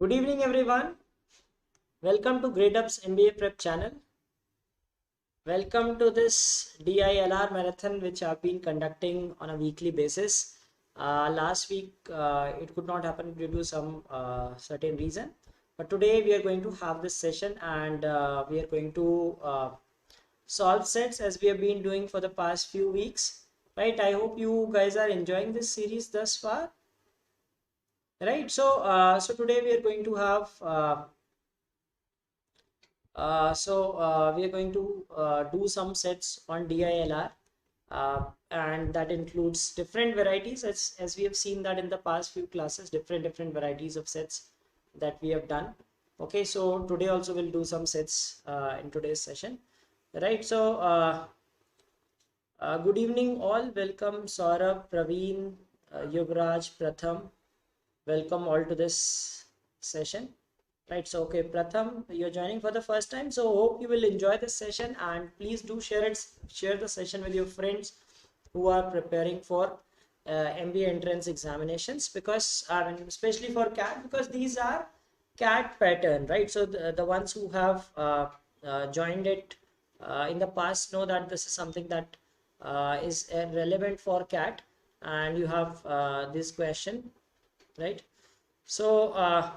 Good evening, everyone. Welcome to Gradeup's MBA Prep channel. Welcome to this DILR marathon, which I've been conducting on a weekly basis. Last week, it could not happen due to some certain reason. But today, we are going to have this session and we are going to solve sets as we have been doing for the past few weeks. Right? I hope you guys are enjoying this series thus far. Right? So today we are going to have we are going to do some sets on DILR, and that includes different varieties as we have seen that in the past few classes, different varieties of sets that we have done. Okay, so today also we'll do some sets in today's session. Right, so good evening all. Welcome Saurabh, Praveen, Yuvraj, Pratham. Welcome all to this session. Right, so okay, Pratham, you're joining for the first time, so hope you will enjoy this session, and please do share the session with your friends who are preparing for MBA entrance examinations, because especially for CAT, because these are CAT pattern, right? So the ones who have joined it in the past know that this is something that is relevant for CAT, and you have this question, right? So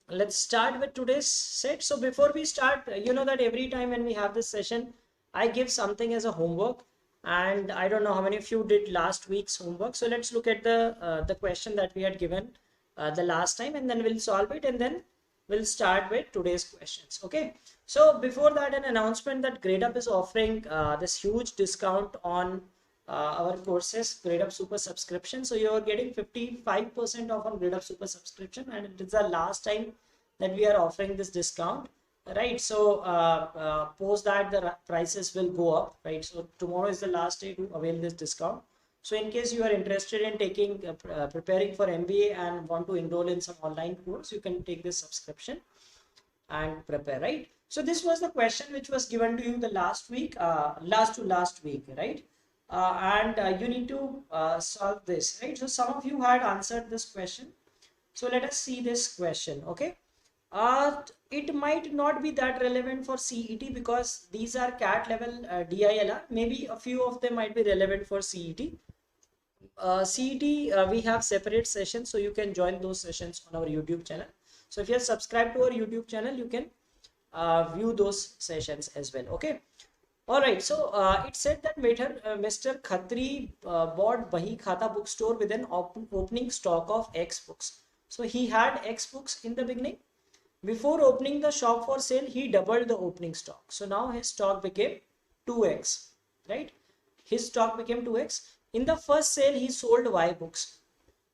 let's start with today's set. So before we start, you know that every time when we have this session, I give something as a homework, and I don't know how many of you did last week's homework. So let's look at the question that we had given the last time, and then we'll solve it, and then we'll start with today's questions. Okay, so before that, an announcement that Gradeup is offering this huge discount on our courses, Gradeup Super subscription. So you're getting 55% off on Gradeup Super subscription, and it is the last time that we are offering this discount, right? So post that, the prices will go up, right? So tomorrow is the last day to avail this discount. So in case you are interested in taking preparing for MBA and want to enroll in some online course, you can take this subscription and prepare, right? So this was the question which was given to you the last week, last week, right? And you need to solve this, right? So some of you had answered this question. So let us see this question. Okay, it might not be that relevant for CET because these are CAT level DILR. Maybe a few of them might be relevant for CET. CET, we have separate sessions, so you can join those sessions on our YouTube channel. So if you are subscribed to our YouTube channel, you can view those sessions as well. Okay. All right, so it said that Mr. Khatri bought Bahi Khata bookstore with an opening stock of X books. So he had X books in the beginning. Before opening the shop for sale, he doubled the opening stock. So now his stock became 2x, right? His stock became 2x. In the first sale, he sold Y books.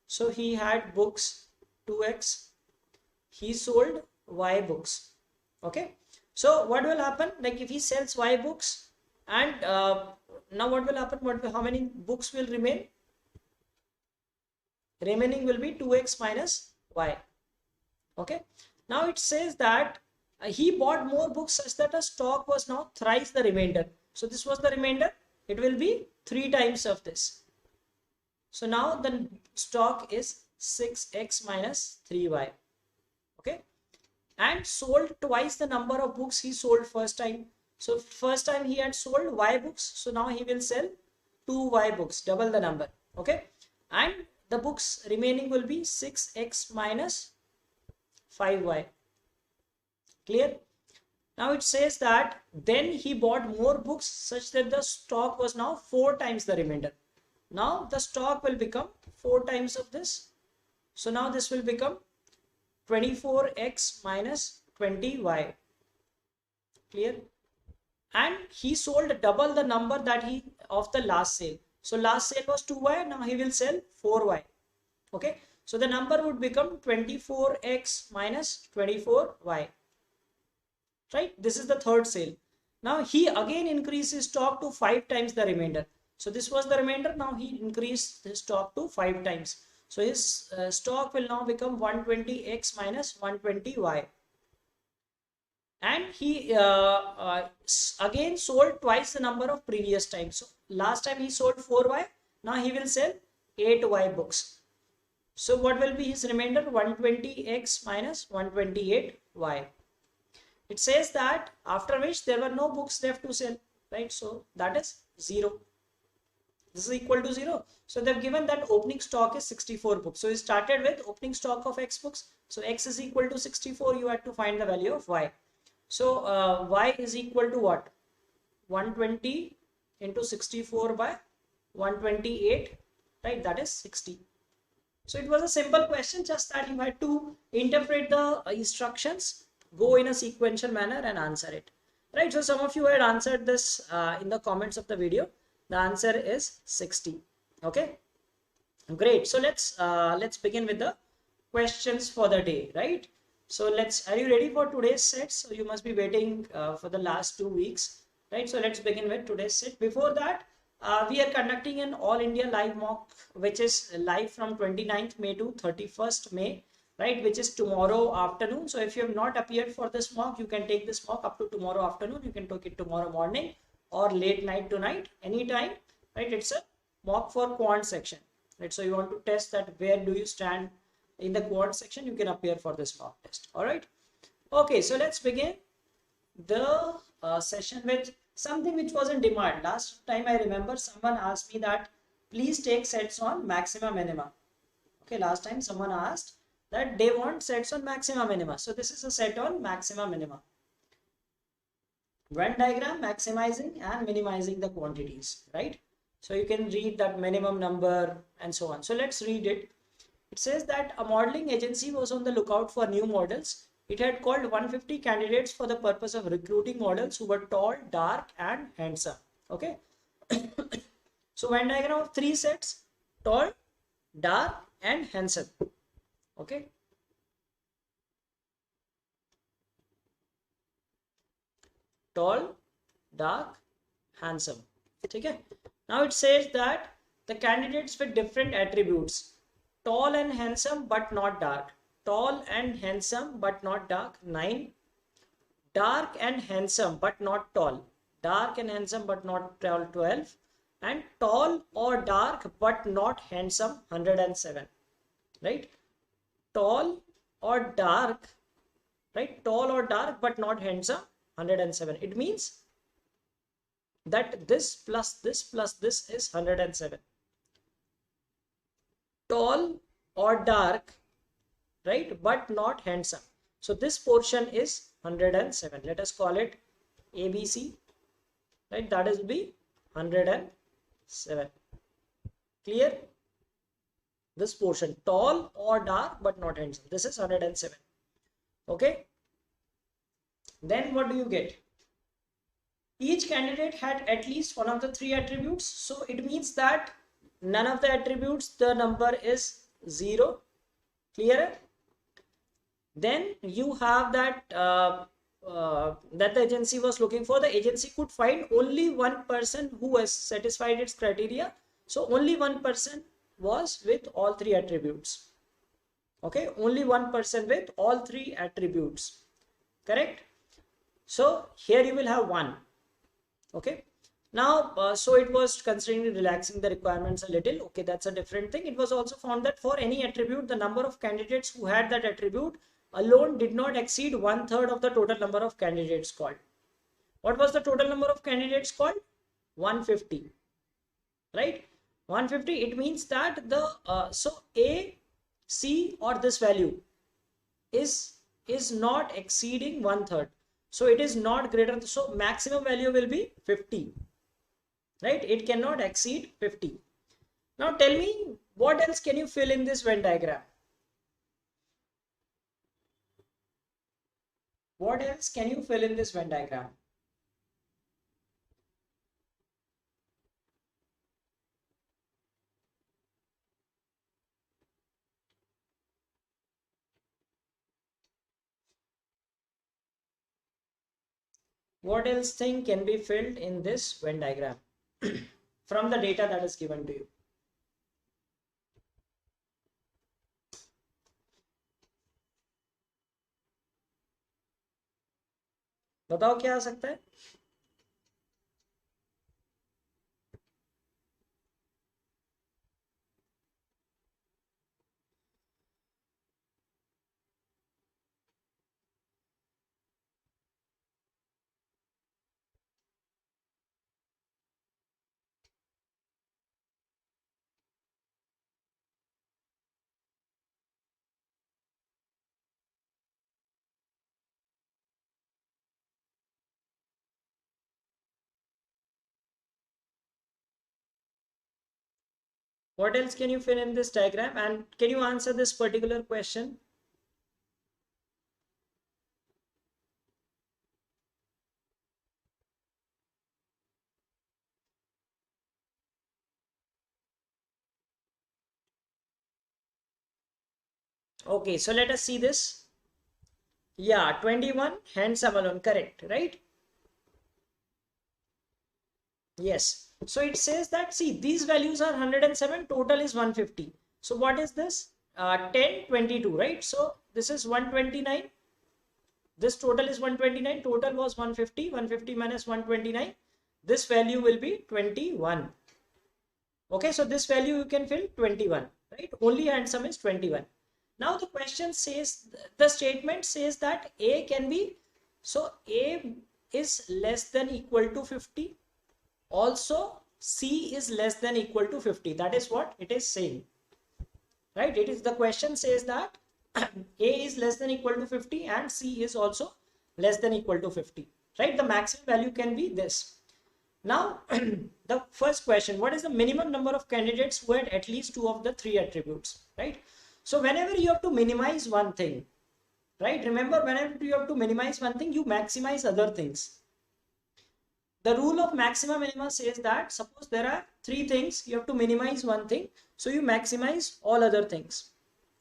So he had books 2x. He sold Y books. Okay. So what will happen? Like if he sells Y books, and now what will happen? How many books will remain? Remaining will be 2x minus Y. Okay. Now it says that he bought more books such that a stock was now thrice the remainder. So this was the remainder. It will be 3 times of this. So now the stock is 6x minus 3y. Okay. And sold twice the number of books he sold first time. So first time he had sold Y books. So now he will sell 2 Y books, double the number. Okay. And the books remaining will be 6x minus 5y. Clear? Now it says that then he bought more books such that the stock was now 4 times the remainder. Now the stock will become 4 times of this. So now this will become 24x minus 20y. Clear? And he sold double the number that he of the last sale. So last sale was 2y. Now he will sell 4y. Okay. So the number would become 24x minus 24y. Right? This is the third sale. Now he again increased his stock to 5 times the remainder. So this was the remainder. Now he increased his stock to 5 times. So his stock will now become 120x minus 120y. And he again sold twice the number of previous times. So last time he sold 4y. Now he will sell 8y books. So what will be his remainder? 120x minus 128y. It says that after which there were no books left to sell, right? So that is 0. This is equal to 0. So they've given that opening stock is 64 books. So you started with opening stock of x books. So x is equal to 64. You had to find the value of y. So y is equal to what? 120 into 64 by 128, right? That is 60. So it was a simple question, just that you had to interpret the instructions, go in a sequential manner and answer it, right? So some of you had answered this in the comments of the video. The answer is 60. Okay, great. So let's begin with the questions for the day, right? So are you ready for today's set? So you must be waiting for the last 2 weeks, right? So let's begin with today's set. Before that, we are conducting an all India live mock, which is live from 29th May to 31st May, right? Which is tomorrow afternoon. So if you have not appeared for this mock, you can take this mock up to tomorrow afternoon. You can take it tomorrow morning or late night tonight, anytime, right? It's a mock for quant section, right? So you want to test that where do you stand in the quant section, you can appear for this mock test. All right. Okay, so let's begin the session with something which was in demand. Last time I remember someone asked me that please take sets on maxima minima. Okay, last time someone asked that they want sets on maxima minima. So this is a set on maxima minima. Venn diagram maximizing and minimizing the quantities, right? So you can read that minimum number and so on. So let's read it. It says that a modeling agency was on the lookout for new models. It had called 150 candidates for the purpose of recruiting models who were tall, dark, and handsome. Okay. So Venn diagram of 3 sets: tall, dark, and handsome. Okay. Tall, dark, handsome. Okay. Now it says that the candidates with different attributes: tall and handsome but not dark, tall and handsome but not dark, 9, dark and handsome but not tall, dark and handsome but not tall, 12, and tall or dark but not handsome, 107, right? Tall or dark, right? Tall or dark but not handsome, 107. It means that this plus this plus this is 107. Tall or dark, right, but not handsome. So this portion is 107. Let us call it ABC, right? That is be 107. Clear? This portion, tall or dark but not handsome, this is 107. Okay. Then what do you get? Each candidate had at least one of the 3 attributes. So it means that none of the attributes, the number is 0. Clear? Then you have that that the agency was looking for. The agency could find only one person who has satisfied its criteria. So only one person was with all 3 attributes. Okay, only one person with all 3 attributes. Correct? So here you will have 1. Okay. Now, so it was considering relaxing the requirements a little. Okay, that's a different thing. It was also found that for any attribute, the number of candidates who had that attribute alone did not exceed 1/3 of the total number of candidates called. What was the total number of candidates called? 150. Right? 150. It means that the so A, C, or this value is not exceeding 1/3. So it is not greater. So maximum value will be 50. Right? It cannot exceed 50. Now tell me, what else can you fill in this Venn diagram? What else can you fill in this Venn diagram? What else thing can be filled in this Venn diagram from the data that is given to you? बताओ क्या आ सकता है? What else can you fill in this diagram? And can you answer this particular question? Okay, so let us see this. Yeah, 21, handsome alone, correct, right? Yes. So it says that, see, these values are 107, total is 150. So what is this? 10, 22, right? So this is 129. This total is 129. Total was 150. 150 minus 129. This value will be 21. Okay, so this value you can fill 21, right? Only handsome is 21. Now the question says, the statement says that A can be, so A is less than equal to 50. Also, C is less than equal to 50. That is what it is saying, right? It is, the question says that A is less than equal to 50 and C is also less than equal to 50, right? The maximum value can be this. Now, the first question, what is the minimum number of candidates who had at least 2 of the 3 attributes, right? So whenever you have to minimize one thing, right? Remember, whenever you have to minimize one thing, you maximize other things. The rule of maxima minima says that suppose there are 3 things, you have to minimize one thing, so you maximize all other things.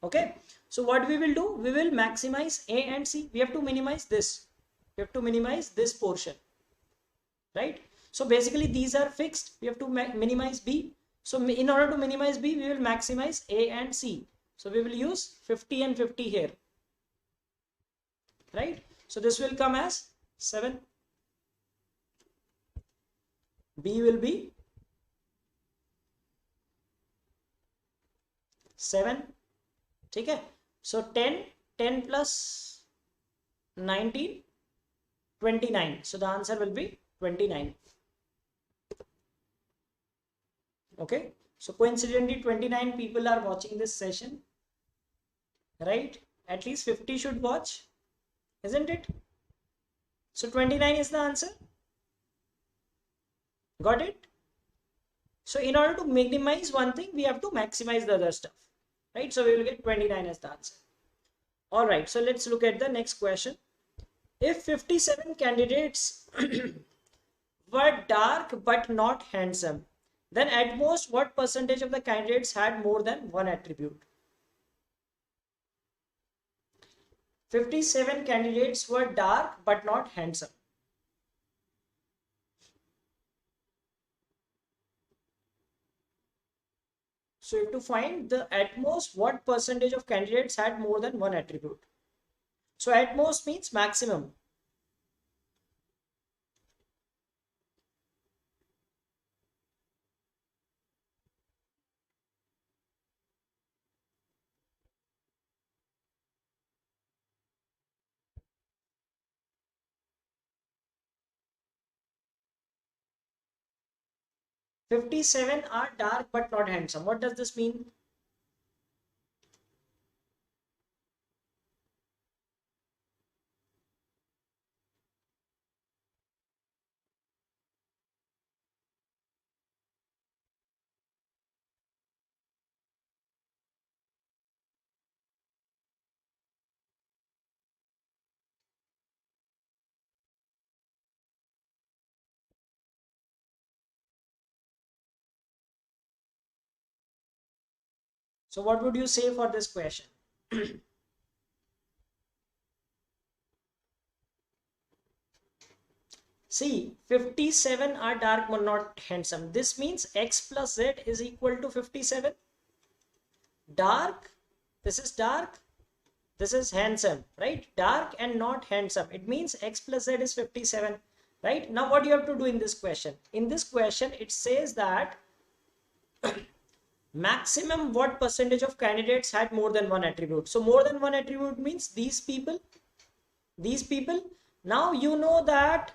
Okay, so what we will do, we will maximize A and C. We have to minimize this, we have to minimize this portion, right? So basically these are fixed, we have to minimize B. So in order to minimize B, we will maximize A and C. So we will use 50 and 50 here, right? So this will come as 7. B will be 7. Okay, so 10 plus 19, 29. So the answer will be 29. Okay, so coincidentally 29 people are watching this session, right? At least 50 should watch, isn't it? So 29 is the answer. Got it? So in order to minimize one thing, we have to maximize the other stuff, right? So we will get 29 as the answer. All right, so let's look at the next question. If 57 candidates were dark but not handsome, then at most what percentage of the candidates had more than one attribute? 57 candidates were dark but not handsome. So you have to find the at most what percentage of candidates had more than one attribute. So at most means maximum. "57 are dark but not handsome." What does this mean? So what would you say for this question? See, 57 are dark but not handsome. This means x plus z is equal to 57. Dark, this is dark, this is handsome, right? Dark and not handsome. It means x plus z is 57, right? Now what you have to do in this question? In this question, it says that maximum what percentage of candidates had more than one attribute. So more than one attribute means these people. Now you know that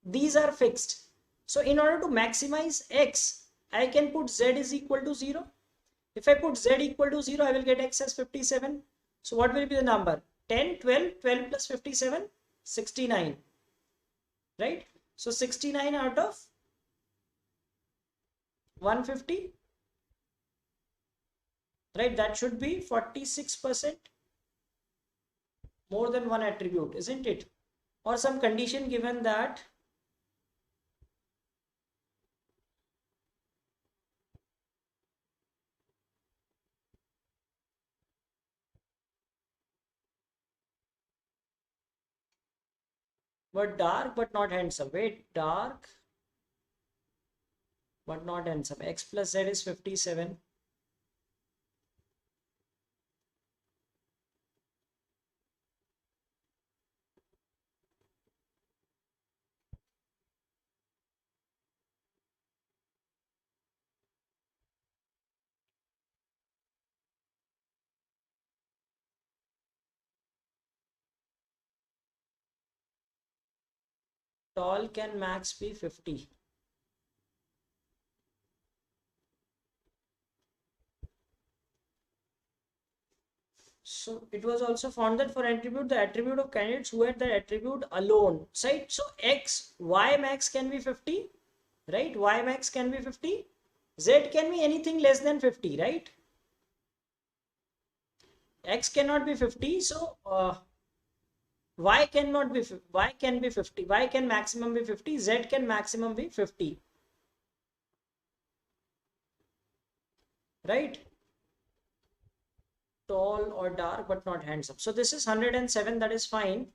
these are fixed. So in order to maximize x, I can put z is equal to 0. If I put z equal to 0, I will get x as 57. So what will be the number? 10, 12, 12 plus 57, 69. Right? So 69 out of 150. right? That should be 46%, more than one attribute, isn't it? Or some condition given that but dark but not handsome. Wait, dark but not handsome. X plus Z is 57. Tall can max be 50. So it was also found that for attribute, the attribute of candidates who had that attribute alone, right? So X, Y max can be 50, right? Y max can be 50. Z can be anything less than 50, right? X cannot be 50, so Y cannot be, Y can be 50. Y can maximum be 50. Z can maximum be 50, right? Tall or dark but not handsome. So this is 107, that is fine,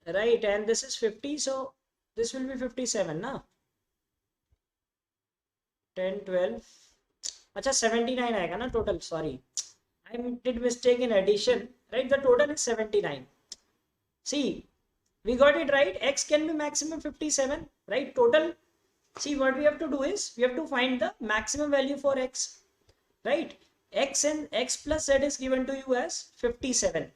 right? And this is 50, so this will be 57 na. 10 12 अच्छा 79 आएगा ना total. Sorry, I did mistake in addition, right? The total is 79. See, we got it right. X can be maximum 57, right? Total. See, what we have to do is we have to find the maximum value for X, right? X and X plus Z is given to you as 57.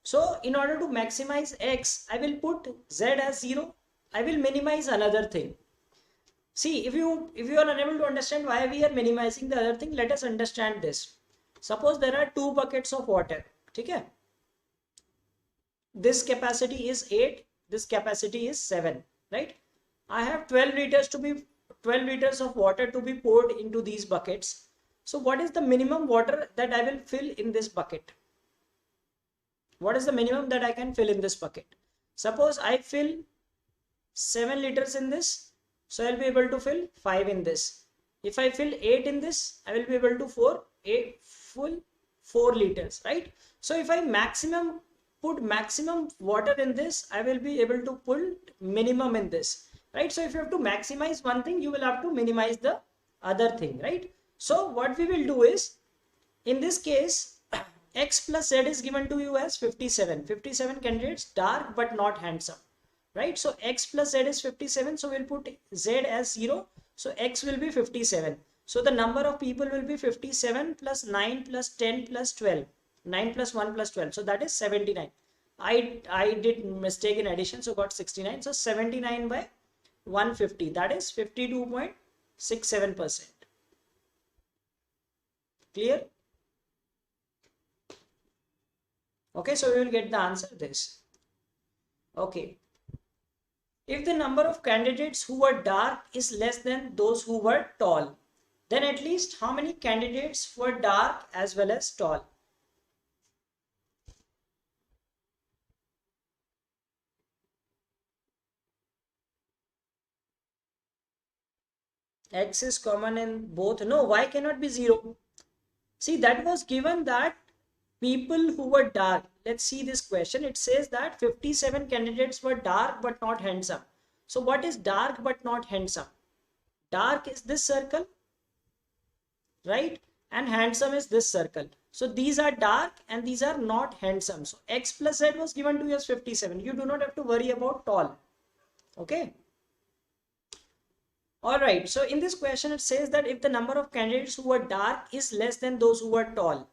So in order to maximize X, I will put Z as 0. I will minimize another thing. See, if you are unable to understand why we are minimizing the other thing, let us understand this. Suppose there are two buckets of water. Okay? This capacity is 8. This capacity is 7. Right? I have 12 liters of water to be poured into these buckets. So what is the minimum water that I will fill in this bucket? What is the minimum that I can fill in this bucket? Suppose I fill 7 liters in this, so I'll be able to fill 5 in this. If I fill 8 in this, I will be able to full 4 liters, right? So if I put maximum water in this, I will be able to put minimum in this, right? So if you have to maximize one thing, you will have to minimize the other thing, right? So what we will do is, in this case, X plus Z is given to you as 57. 57 candidates, dark but not handsome, right? So X plus Z is 57. So we'll put Z as 0. So X will be 57. So the number of people will be 57 plus 9 plus 10 plus 12. 9 plus 1 plus 12. So that is 79. I did mistake in addition, so got 69. So 79 by 150. That is 52.67%. Clear? Okay, so we will get the answer this. Okay. If the number of candidates who were dark is less than those who were tall, then at least how many candidates were dark as well as tall? X is common in both. No, Y cannot be 0. See, that was given that people who were dark. Let's see this question. It says that 57 candidates were dark but not handsome. So what is dark but not handsome? Dark is this circle, right? And handsome is this circle. So these are dark and these are not handsome. So X plus Z was given to you as 57. You do not have to worry about tall. Okay. All right. So in this question, it says that if the number of candidates who were dark is less than those who were tall,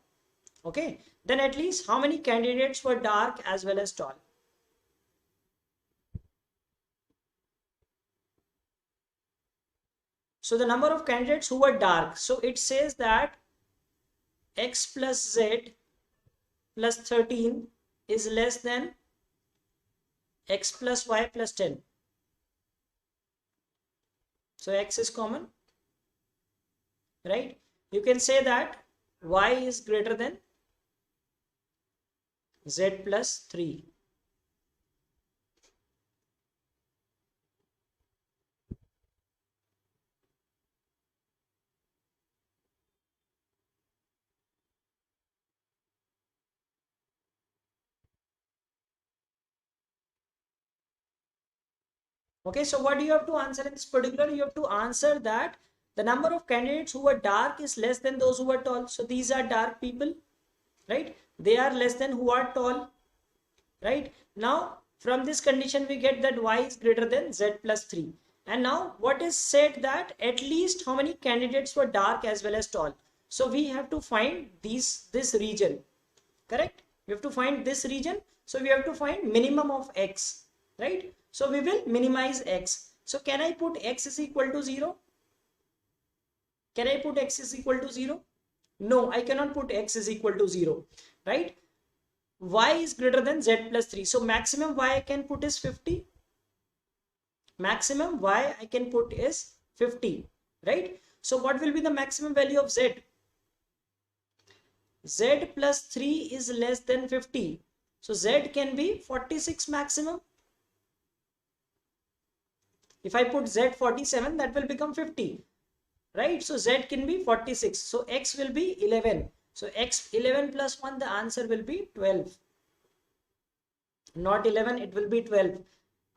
okay, then at least how many candidates were dark as well as tall? So the number of candidates who were dark. So it says that X plus Z plus 13 is less than X plus Y plus 10. So X is common, right? You can say that y is greater than z plus 3. Okay, so what do you have to answer in this particular? You have to answer that the number of candidates who are dark is less than those who are tall. So these are dark people, right? They are less than who are tall, right? Now, from this condition, we get that y is greater than z plus 3. And now what is said that at least how many candidates were dark as well as tall? So we have to find this region, correct? We have to find this region. So we have to find minimum of x, right? So we will minimize x. So can I put x is equal to 0? Can I put x is equal to 0? No, I cannot put x is equal to 0, right? Y is greater than z plus 3. So maximum y I can put is 50. Maximum y I can put is 50, right? So what will be the maximum value of z? Z plus 3 is less than 50. So z can be 46 maximum. If I put z 47, that will become 50, right? So z can be 46. So x will be 11. So x 11 plus 1, the answer will be 12. Not 11, it will be 12.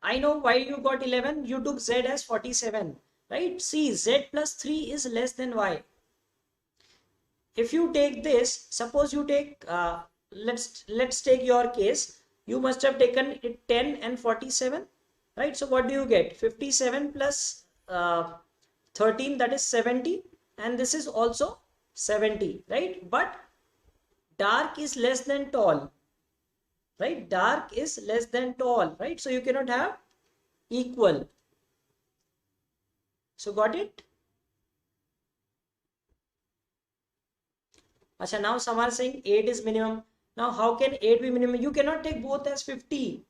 I know why you got 11. You took z as 47, right? See, z plus 3 is less than y. If you take this, suppose you take, let's take your case. You must have taken it 10 and 47. Right, so what do you get? 57 plus 13, that is 70, and this is also 70, right? But dark is less than tall, right? Dark is less than tall, right? So you cannot have equal. So got it? Achha, now some are saying 8 is minimum. Now how can 8 be minimum? You cannot take both as 50.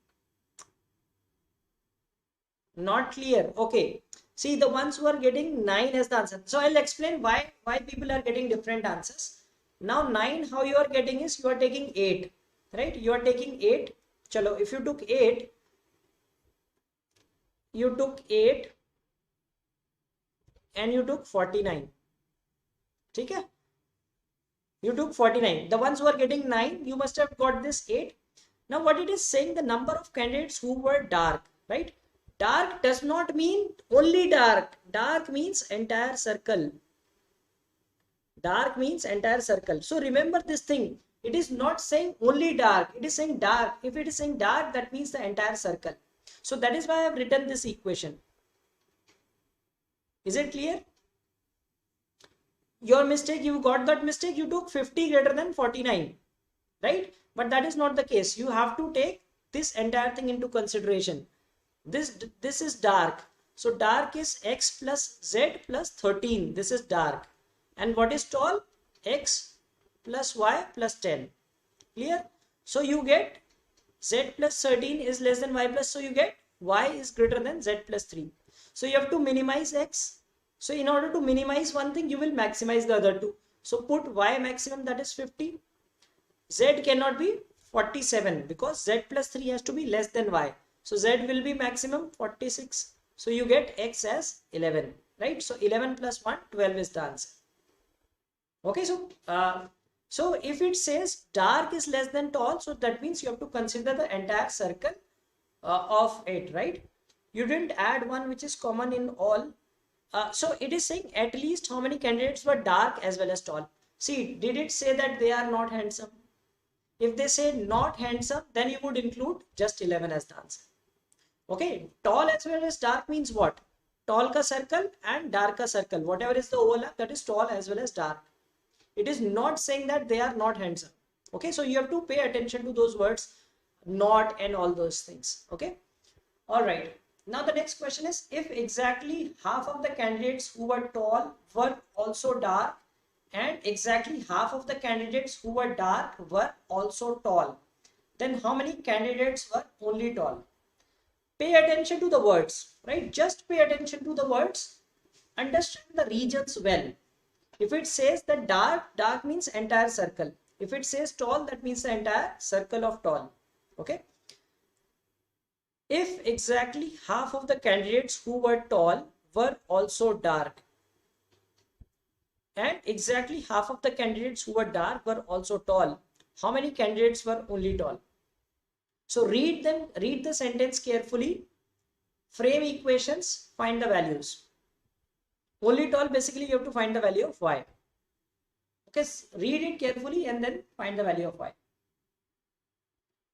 Not clear. Okay, see, the ones who are getting 9 as the answer. So I'll explain why people are getting different answers. Now 9, how you are getting is you are taking 8, right? You are taking 8. Chalo, if you took 8, you took 8 and you took 49. Okay? You took 49. The ones who are getting 9, you must have got this 8. Now what it is saying, the number of candidates who were dark, right? Dark does not mean only dark. Dark means entire circle. Dark means entire circle. So remember this thing. It is not saying only dark. It is saying dark. If it is saying dark, that means the entire circle. So that is why I have written this equation. Is it clear? Your mistake, you got that mistake. You took 50 greater than 49, right? But that is not the case. You have to take this entire thing into consideration. This is dark. So dark is x plus z plus 13. This is dark. And what is tall? X plus y plus 10. Clear? So you get z plus 13 is less than y plus. So you get y is greater than z plus 3. So you have to minimize x. So in order to minimize one thing, you will maximize the other two. So put y maximum, that is 50. Z cannot be 47 because z plus 3 has to be less than y. So z will be maximum 46. So you get x as 11, right? So 11 plus 1, 12 is the answer. Okay, so if it says dark is less than tall, so that means you have to consider the entire circle of it, right? You didn't add one which is common in all. So it is saying at least how many candidates were dark as well as tall. See, did it say that they are not handsome? If they say not handsome, then you would include just 11 as the answer. Okay, tall as well as dark means what? Tall ka circle and dark ka circle. Whatever is the overlap, that is tall as well as dark. It is not saying that they are not handsome. Okay, so you have to pay attention to those words, not and all those things. Okay, all right. Now the next question is, if exactly half of the candidates who were tall were also dark and exactly half of the candidates who were dark were also tall, then how many candidates were only tall? Pay attention to the words, right? Just pay attention to the words. Understand the regions well. If it says the dark means entire circle. If it says tall, that means the entire circle of tall. Okay. If exactly half of the candidates who were tall were also dark, and exactly half of the candidates who were dark were also tall, how many candidates were only tall? So read the sentence carefully, frame equations, find the values. Only tall, basically you have to find the value of y. Okay, read it carefully and then find the value of y.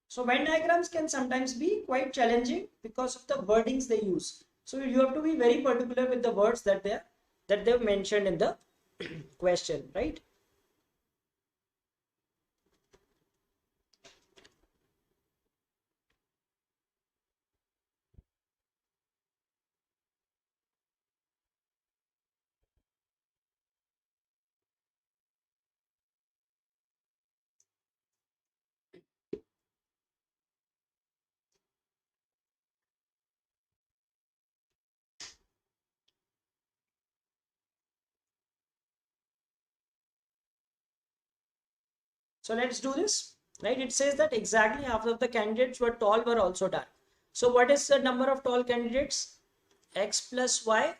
So Venn diagrams can sometimes be quite challenging because of the wordings they use. So you have to be very particular with the words that they've mentioned in the question, right? So let's do this, right? It says that exactly half of the candidates were tall were also dark. So what is the number of tall candidates? X plus y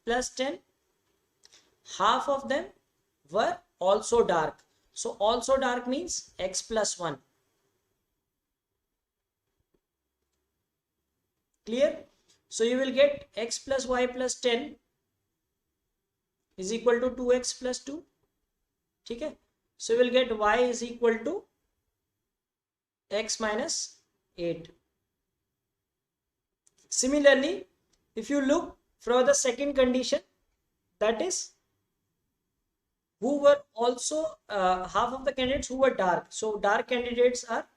plus 10. Half of them were also dark. So also dark means x plus 1. Clear? So you will get x plus y plus 10 is equal to 2x plus 2. Okay? So you will get y is equal to x minus 8. Similarly, if you look for the second condition, that is who were also half of the candidates who were dark. So dark candidates are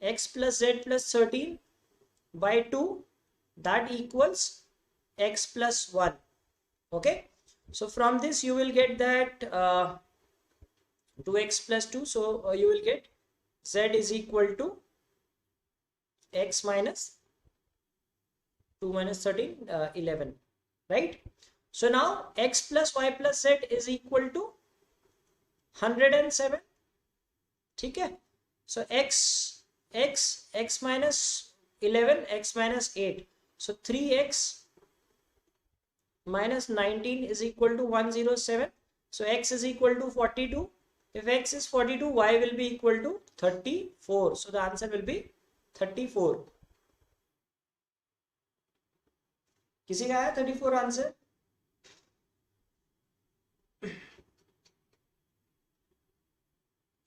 x plus z plus 13 by 2, that equals x plus 1. Okay, so from this you will get that 2x plus 2, so you will get z is equal to x minus 2 minus 13, 11, right? So now x plus y plus z is equal to 107. Okay, so x minus 11, x minus 8, so 3x minus 19 is equal to 107. So x is equal to 42. If x is 42, y will be equal to 34. So the answer will be 34. किसी का आया 34 answer?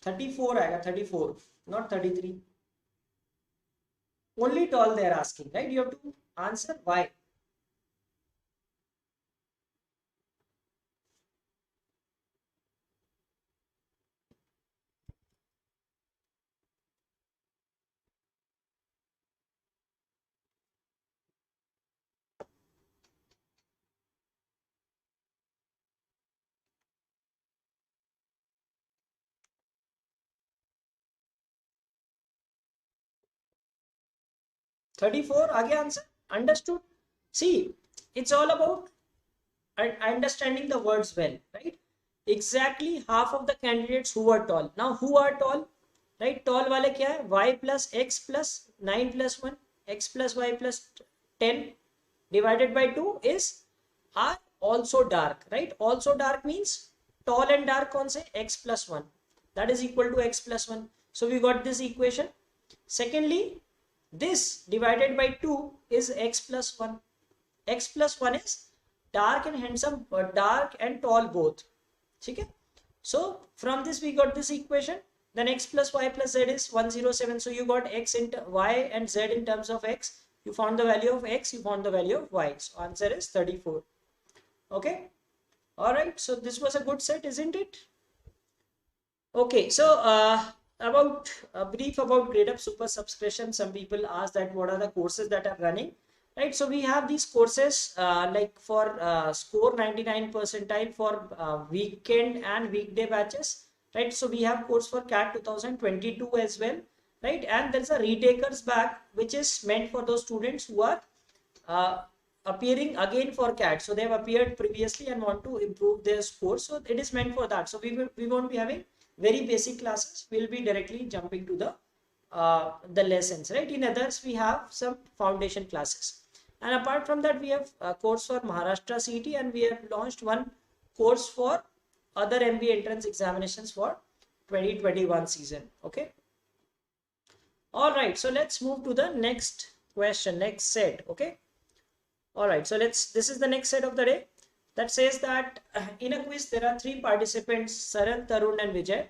$34 आएगा, 34, not 33. Only tall they are asking, right? You have to answer why. $34 आगे answer. Understood? See, it's all about understanding the words well, right? Exactly half of the candidates who are tall. Now who are tall, right? Tall वाले क्या है? Y plus x plus 9 plus 1, x plus y plus 10 divided by 2 is are also dark, right? Also dark means tall and dark कौन से? X plus 1, that is equal to x plus 1. So we got this equation. Secondly, this divided by 2 is x plus 1. X plus 1 is dark and handsome, dark and tall both. Okay? So from this we got this equation. Then x plus y plus z is 107. So you got x into y and z in terms of x. You found the value of x, you found the value of y. So answer is 34. Okay? Alright, so this was a good set, isn't it? Okay, so about a brief about Gradeup super subscription. Some people ask that what are the courses that are running, right? So we have these courses like for score 99 percentile for weekend and weekday batches, right? So we have course for CAT 2022 as well, right? And there's a retakers bag which is meant for those students who are appearing again for CAT. So they have appeared previously and want to improve their score. So it is meant for that. So we won't be having very basic classes. We'll be directly jumping to the lessons, right? In others, we have some foundation classes. And apart from that, we have a course for Maharashtra CET, and we have launched one course for other MBA entrance examinations for 2021 season. Okay. All right. So let's move to the next question, next set. Okay. All right. So this is the next set of the day that says that in a quiz, there are 3 participants, Saral, Tarun and Vijay.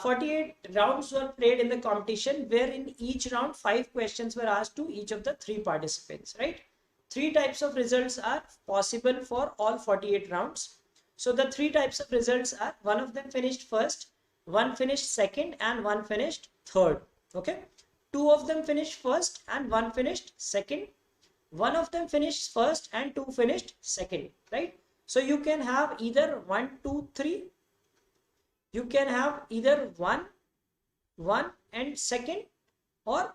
48 rounds were played in the competition, where in each round 5 questions were asked to each of the 3 participants, right? 3 types of results are possible for all 48 rounds. So the 3 types of results are, one of them finished first, one finished second, and one finished third. Okay, 2 of them finished first and one finished second. One of them finished first and 2 finished second, right? So you can have either 1, 2, 3. You can have either 1, 1 and second, or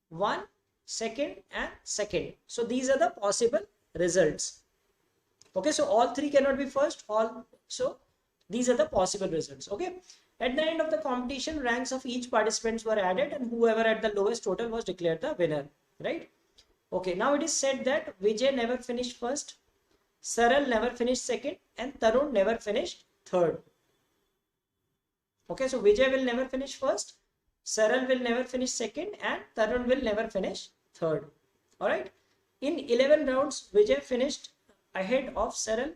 1, second and second. So these are the possible results. Okay, so all 3 cannot be first, so these are the possible results. Okay, at the end of the competition, ranks of each participants were added, and whoever had the lowest total was declared the winner, right? Okay, now it is said that Vijay never finished first, Saral never finished second, and Tarun never finished third. Okay, so Vijay will never finish first, Saral will never finish second, and Tarun will never finish third. Alright, in 11 rounds, Vijay finished ahead of Saral.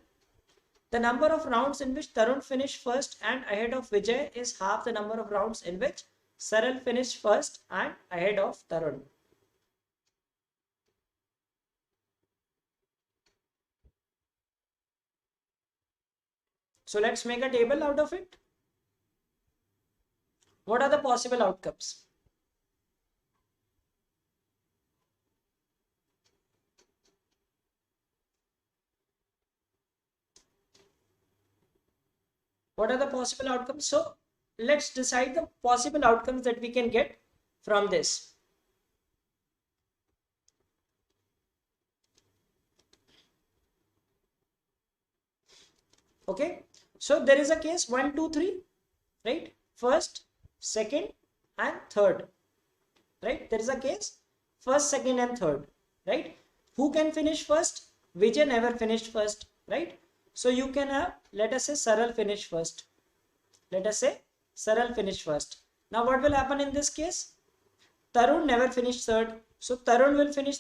The number of rounds in which Tarun finished first and ahead of Vijay is half the number of rounds in which Saral finished first and ahead of Tarun. So let's make a table out of it. What are the possible outcomes? What are the possible outcomes? So let's decide the possible outcomes that we can get from this. Okay, so there is a case 1, 2, 3, right? First, second and third, right? There is a case first, second and third, right? Who can finish first? Vijay never finished first, right? So you can have, let us say, Saral finish first. Let us say Saral finish first. Now what will happen in this case? Tarun never finished third. So Tarun will finish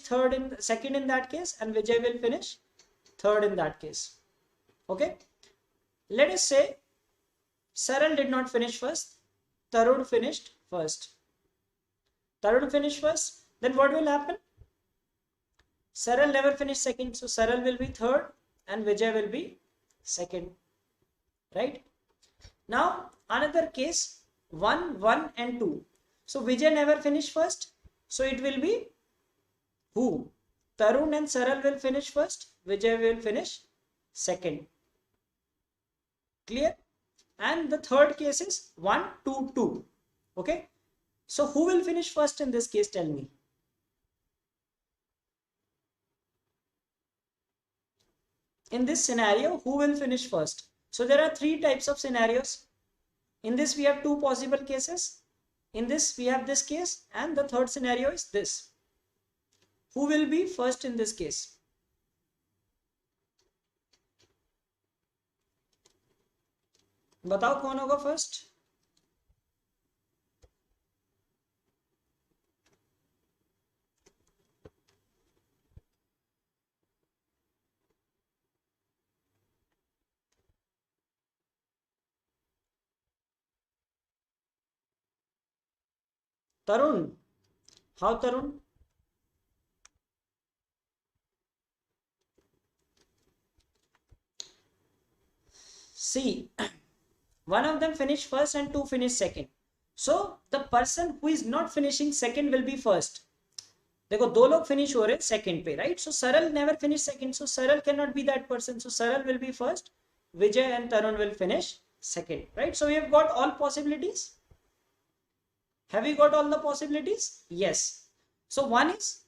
second in that case, and Vijay will finish third in that case. Okay. Let us say Saral did not finish first. Tarun finished first. Tarun finished first. Then what will happen? Saral never finished second. So Saral will be third and Vijay will be second. Right? Now another case 1, 1 and 2. So Vijay never finished first. So it will be who? Tarun and Saral will finish first. Vijay will finish second. Clear? And the third case is 1, 2, 2. Okay. So who will finish first in this case? Tell me. In this scenario, who will finish first? So there are 3 types of scenarios. In this, we have 2 possible cases. In this, we have this case, and the third scenario is this. Who will be first in this case? बताओ कौन होगा first? Tarun. How Tarun? See, one of them finished first and 2 finished second. So the person who is not finishing second will be first. देखो 2 लोग finish हो रहे second पे, right? So Saral never finished second. So Saral cannot be that person. So Saral will be first. Vijay and Tarun will finish second, right? So we have got all possibilities. Have we got all the possibilities? Yes. So one is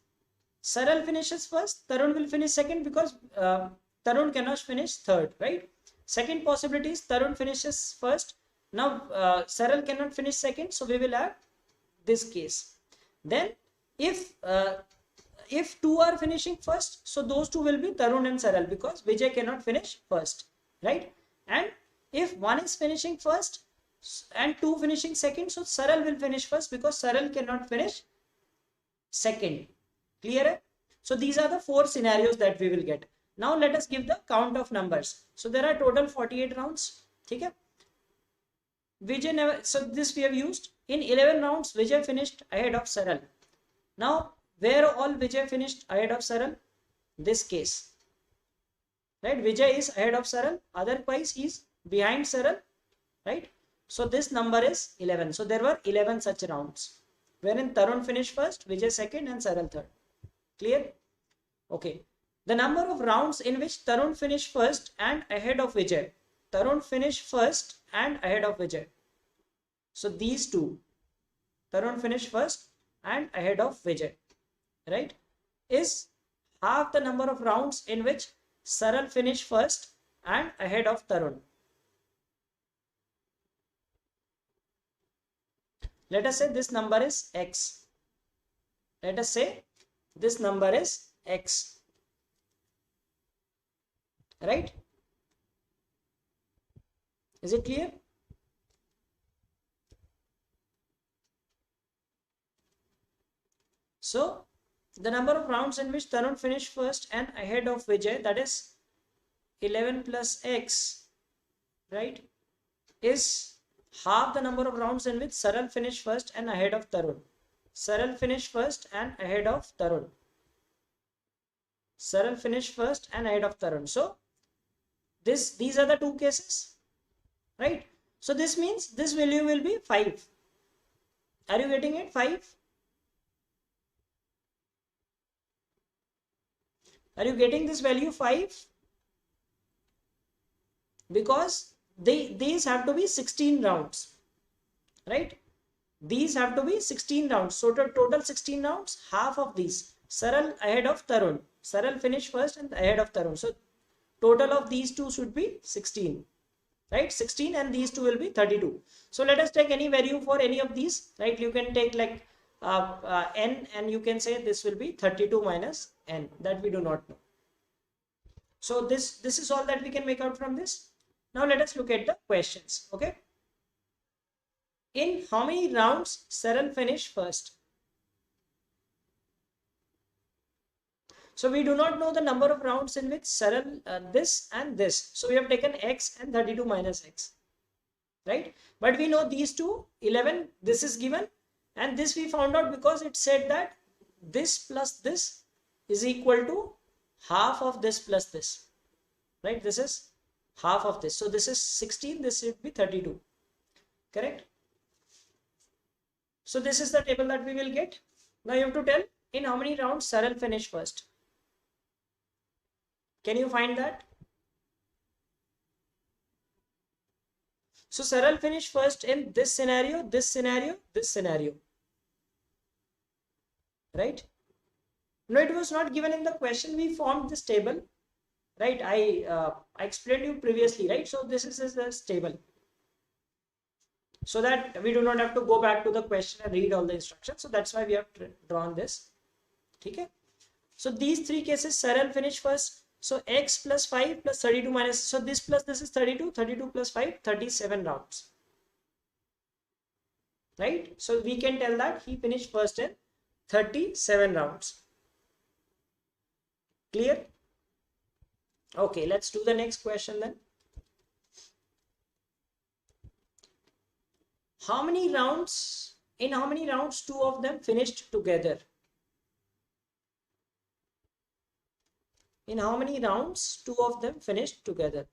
Saral finishes first, Tarun will finish second, because Tarun cannot finish third, right? Second possibility is Tarun finishes first. Now Saral cannot finish second, so we will have this case. Then if two are finishing first, so those two will be Tarun and Saral, because Vijay cannot finish first, right? And if one is finishing first and two finishing second, so Saral will finish first, because Saral cannot finish second. Clear? So these are the four scenarios that we will get. Now let us give the count of numbers. So there are total 48 rounds. Okay? Vijay never, so this we have used. In 11 rounds, Vijay finished ahead of Saral. Now, where all Vijay finished ahead of Saral? This case. Right? Vijay is ahead of Saral. Otherwise, he is behind Saral. Right? So this number is 11. So there were 11 such rounds, wherein Tarun finished first, Vijay second, and Saral third. Clear? Okay. The number of rounds in which Tarun finished first and ahead of Vijay. Tarun finished first and ahead of Vijay. So these two, Tarun finished first and ahead of Vijay, right, is half the number of rounds in which Saral finished first and ahead of Tarun. Let us say this number is X. Let us say this number is X. Right? Is it clear? So the number of rounds in which Tarun finished first and ahead of Vijay, that is 11 plus X, right, is half the number of rounds in which Saral finished first and ahead of Tarun. Saral finished first and ahead of Tarun. Saral finished first and ahead of Tarun. So these are the two cases, right? So this means this value will be 5. Are you getting it? 5. Are you getting this value 5? Because these have to be 16 rounds, right? These have to be 16 rounds. So total 16 rounds, half of these. Saral ahead of Tarun. Saral finished first and ahead of Tarun. So total of these two should be 16, right? 16, and these two will be 32. So let us take any value for any of these, right? You can take like n, and you can say this will be 32 minus n, that we do not know. So this is all that we can make out from this. Now let us look at the questions. Okay. In how many rounds Saral finished first? So we do not know the number of rounds in which Saral, this and this. So we have taken X and 32 minus X, right? But we know these two, 11, this is given, and this we found out because it said that this plus this is equal to half of this plus this, right? This is half of this. So this is 16, this should be 32, correct? So this is the table that we will get. Now you have to tell in how many rounds Saral finished first. Can you find that? So Saral finished first in this scenario, this scenario, this scenario, right? No, it was not given in the question. We formed this table, right? I explained you previously, right? So this is this table, so that we do not have to go back to the question and read all the instructions. So that's why we have drawn this. Okay. So these three cases, Saral finished first. So X plus 5 plus 32 minus, so this plus this is 32, 32 plus 5, 37 rounds, right? So we can tell that he finished first in 37 rounds. Clear? Okay, let's do the next question then. How many rounds, in how many rounds two of them finished together? In how many rounds two of them finished together?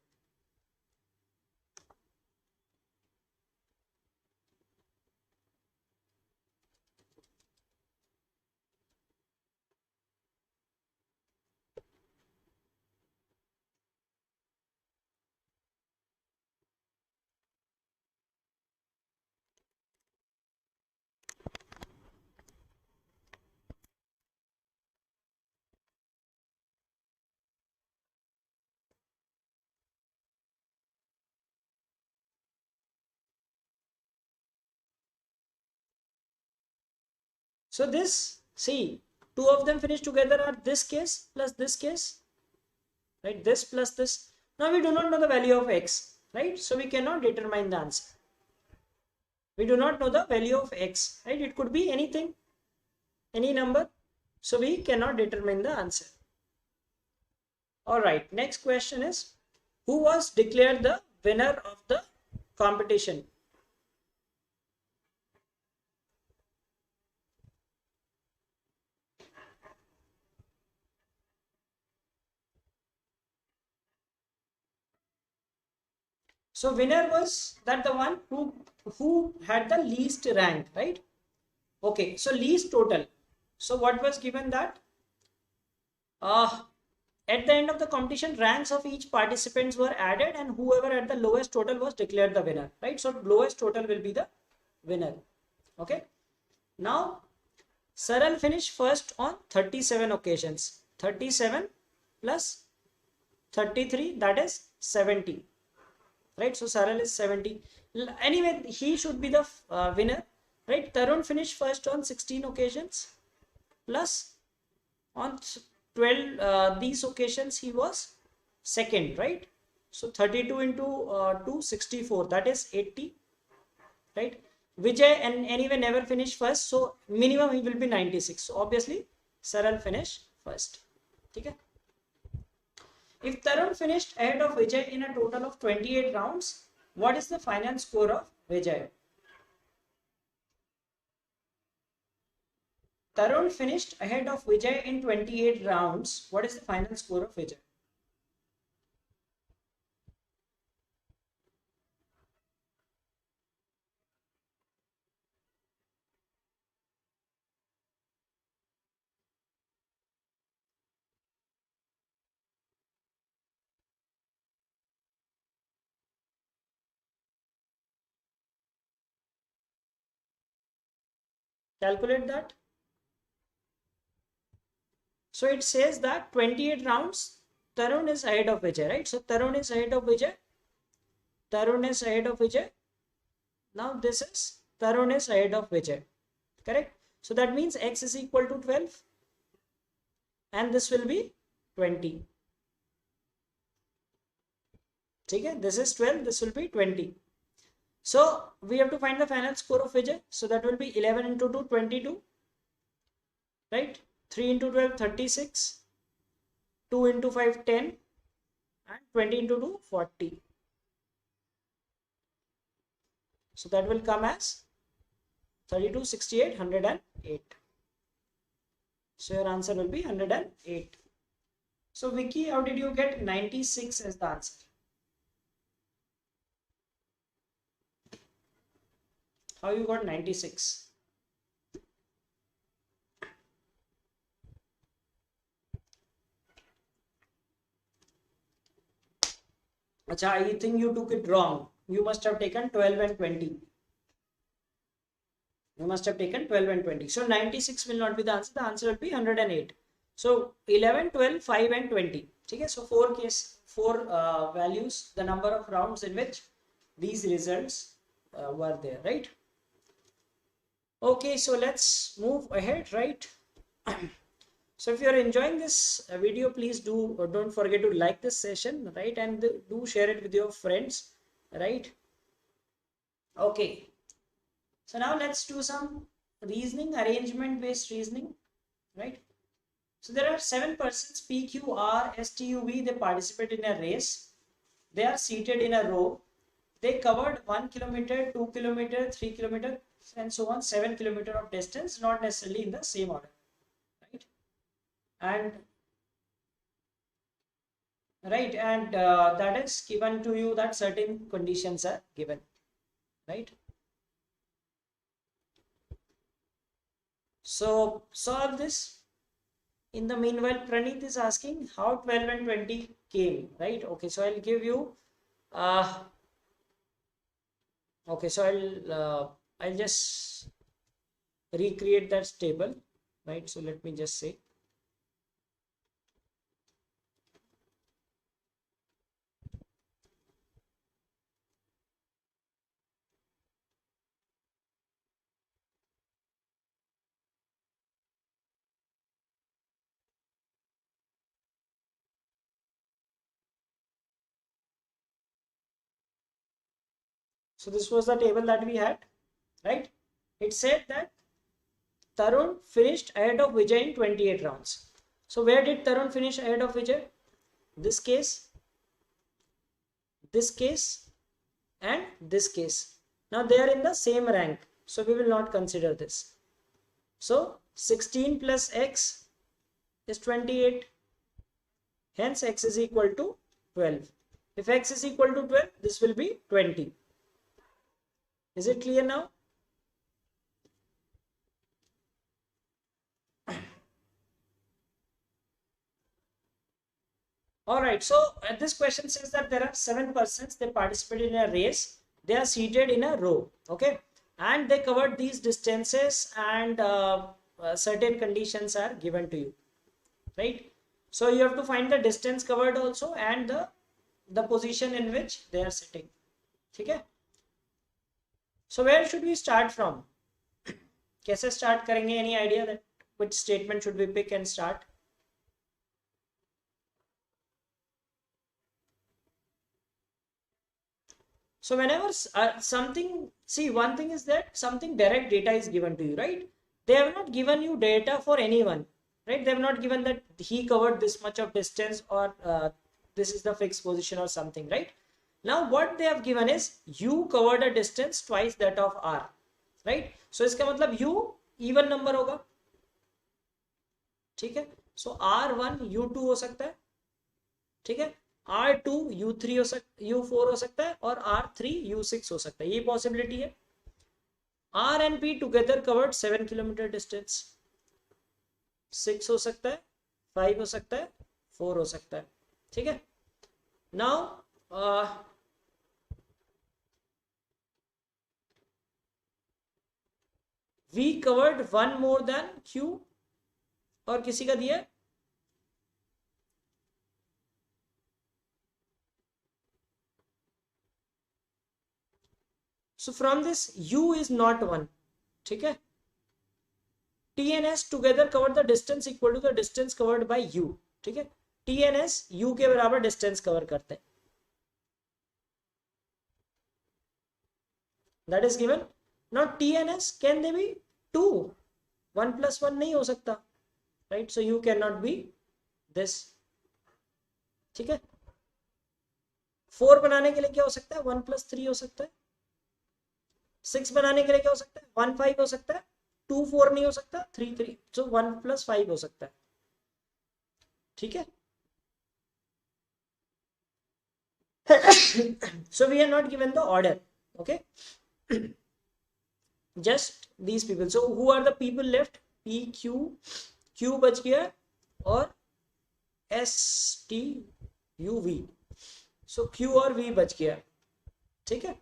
So this, see, two of them finished together are this case plus this case, right? This plus this. Now we do not know the value of x, right? So we cannot determine the answer. We do not know the value of x, right? It could be anything, any number. So we cannot determine the answer. All right, next question is, who was declared the winner of the competition? So winner was that the one who had the least rank, right? Okay, so least total. So what was given that? At the end of the competition, ranks of each participants were added and whoever had the lowest total was declared the winner, right? So lowest total will be the winner. Okay. Now, Saral finished first on 37 occasions. 37 plus 33, that is 70. Right? So Saral is 70. Anyway, he should be the winner. Right? Tarun finished first on 16 occasions. Plus on 12 these occasions he was second, right? So 32 into 2, 64, that is 80, right? Vijay and anyway never finished first, so minimum he will be 96. So obviously Saral finished first. Okay. If Tarun finished ahead of Vijay in a total of 28 rounds, what is the final score of Vijay? Tarun finished ahead of Vijay in 28 rounds. What is the final score of Vijay? Calculate that. So it says that 28 rounds, Tarun is ahead of Vijay, right? So Tarun is ahead of Vijay. Tarun is ahead of Vijay. Now this is Tarun is ahead of Vijay. Correct? So that means x is equal to 12 and this will be 20. Okay? This is 12, this will be 20. So we have to find the final score of Vijay. So that will be 11 into 2, 22. Right? 3 into 12, 36. 2 into 5, 10. And 20 into 2, 40. So that will come as 32, 68, 108. So your answer will be 108. So Vicky, how did you get 96 as the answer? How you got 96? Acha, I think you took it wrong. You must have taken 12 and 20. You must have taken 12 and 20. So 96 will not be the answer. The answer will be 108. So 11, 12, 5 and 20. Okay, so four values, the number of rounds in which these results were there, right? Okay, so let's move ahead, right? So if you're enjoying this video, please don't forget to like this session, right? And do share it with your friends, right? Okay. So now let's do some reasoning, arrangement based reasoning, right? So there are 7 persons, P, Q, R, S, T, U, V. They participate in a race. They are seated in a row. They covered 1 kilometer, 2 kilometer, 3 kilometer, and so on, 7 kilometer of distance, not necessarily in the same order, right? And that is given to you that certain conditions are given, right? So solve this. In the meanwhile, Praneeth is asking how 12 and 20 came, right? Okay, so I'll give you okay, so I'll just recreate that table, right? So let me just say So this was the table that we had, right? It said that Tarun finished ahead of Vijay in 28 rounds. So where did Tarun finish ahead of Vijay? This case, and this case. Now they are in the same rank, so we will not consider this. So 16 plus x is 28. Hence x is equal to 12. If x is equal to 12, this will be 20. Is it clear now? Alright, so this question says that there are 7 persons, they participated in a race. They are seated in a row, okay? And they covered these distances, and certain conditions are given to you, right? So you have to find the distance covered also and the position in which they are sitting. Okay? So where should we start from? कैसे start करेंगे? Any idea that which statement should we pick and start? So whenever something, see, one thing is that something direct data is given to you, right? They have not given you data for anyone, right? They have not given that he covered this much of distance, or this is the fixed position or something, right? Now what they have given is you covered a distance twice that of R, right? So इसका मतलब U even number होगा, ठीक है? So R1 U2 हो सकता है, ठीक है? R2 U3 हो सकता, U4 हो सकता है, और R3 U6 हो सकता है. ये पॉसिबिलिटी है. R and P together covered 7 kilometre distance. 6 हो सकता है, 5 हो सकता है, 4 हो सकता है, ठीक है? Now V covered 1 more than Q, और किसी का दिया है so from this U is not 1, ठीक है? T and S together covered the distance equal to the distance covered by U, ठीक है? T and S U के बराबर डिस्टेंस कवर करते हैं. That is given. Now T and S, can they be 2? 1 plus 1 नहीं हो सकता, right? So U cannot be this, ठीक है? 4 बनाने के लिए क्या हो सकता है? 1 plus 3 हो सकता है. 6 बनाने के लिए क्या हो सकता है? 1 5 हो सकता है. 2 4 नहीं हो सकता. 3 3, so 1 plus 5 हो सकता है, ठीक है? So we are not given the order, okay? Just these people. So who are the people left? P Q बच गया, और S T U V. So Q और V बच गया, ठीक है?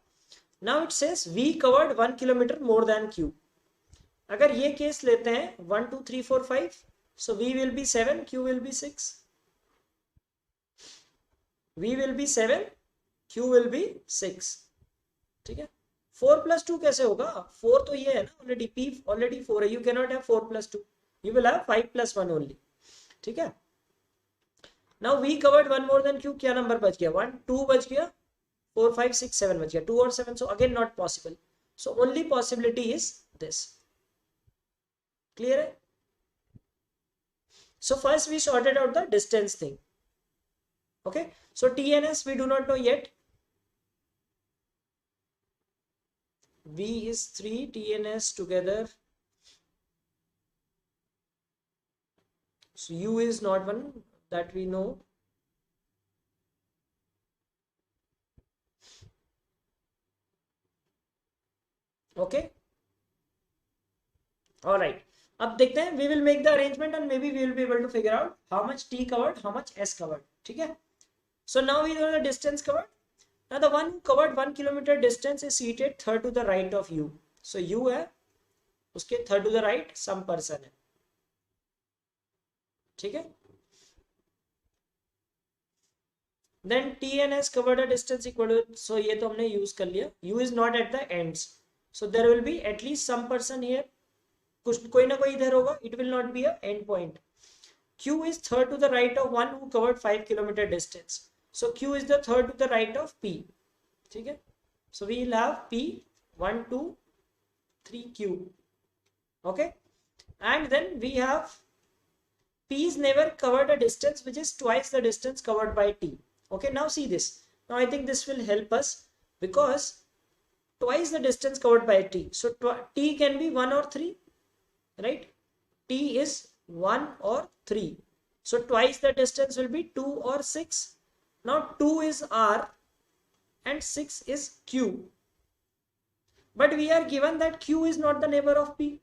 Now it says V covered 1 kilometer more than Q. अगर ये केस लेते हैं 1 2 3 4 5, so V will be 7, Q will be 6. V will be 7, Q will be 6, ठीक है? 4 plus 2 कैसे होगा? 4 तो ये है ना ऑलरेडी, P ऑलरेडी 4 है. You cannot have 4 plus 2. You will have 5 plus 1 only, ठीक है? Now V covered 1 more than Q. क्या नंबर बच गया? 1 2 बच गया, 4 5 6 7 बच गया. 2 और 7, so again not possible. So only possibility is this. Clear है? So first we sorted out the distance thing. Okay, so T and S we do not know yet. V is 3, T and S together. So U is not 1, that we know. Okay, all right. अब देखते हैं, we will make the arrangement and maybe we will be able to figure out how much T covered, how much S covered, ठीक है? So now we know the distance covered. Now the one who covered 1 kilometer distance is seated third to the right of U. So U है, उसके third to the right some person है, ठीक है? Then T and S covered a distance equal to, so ये तो हमने use कर लिया. U is not at the ends, so there will be at least some person here. कुछ कोई ना कोई इधर होगा. It will not be a end point. Q is third to the right of one who covered 5 kilometer distance. So Q is the third to the right of P, ठीक है? So we will have P 1, 2, 3 Q. Okay, and then we have P's never covered a distance which is twice the distance covered by T. Okay, now see this. Now I think this will help us because twice the distance covered by T. So T can be 1 or 3, right? T is 1 or 3. So twice the distance will be 2 or 6. Now 2 is R and 6 is Q. But we are given that Q is not the neighbor of P,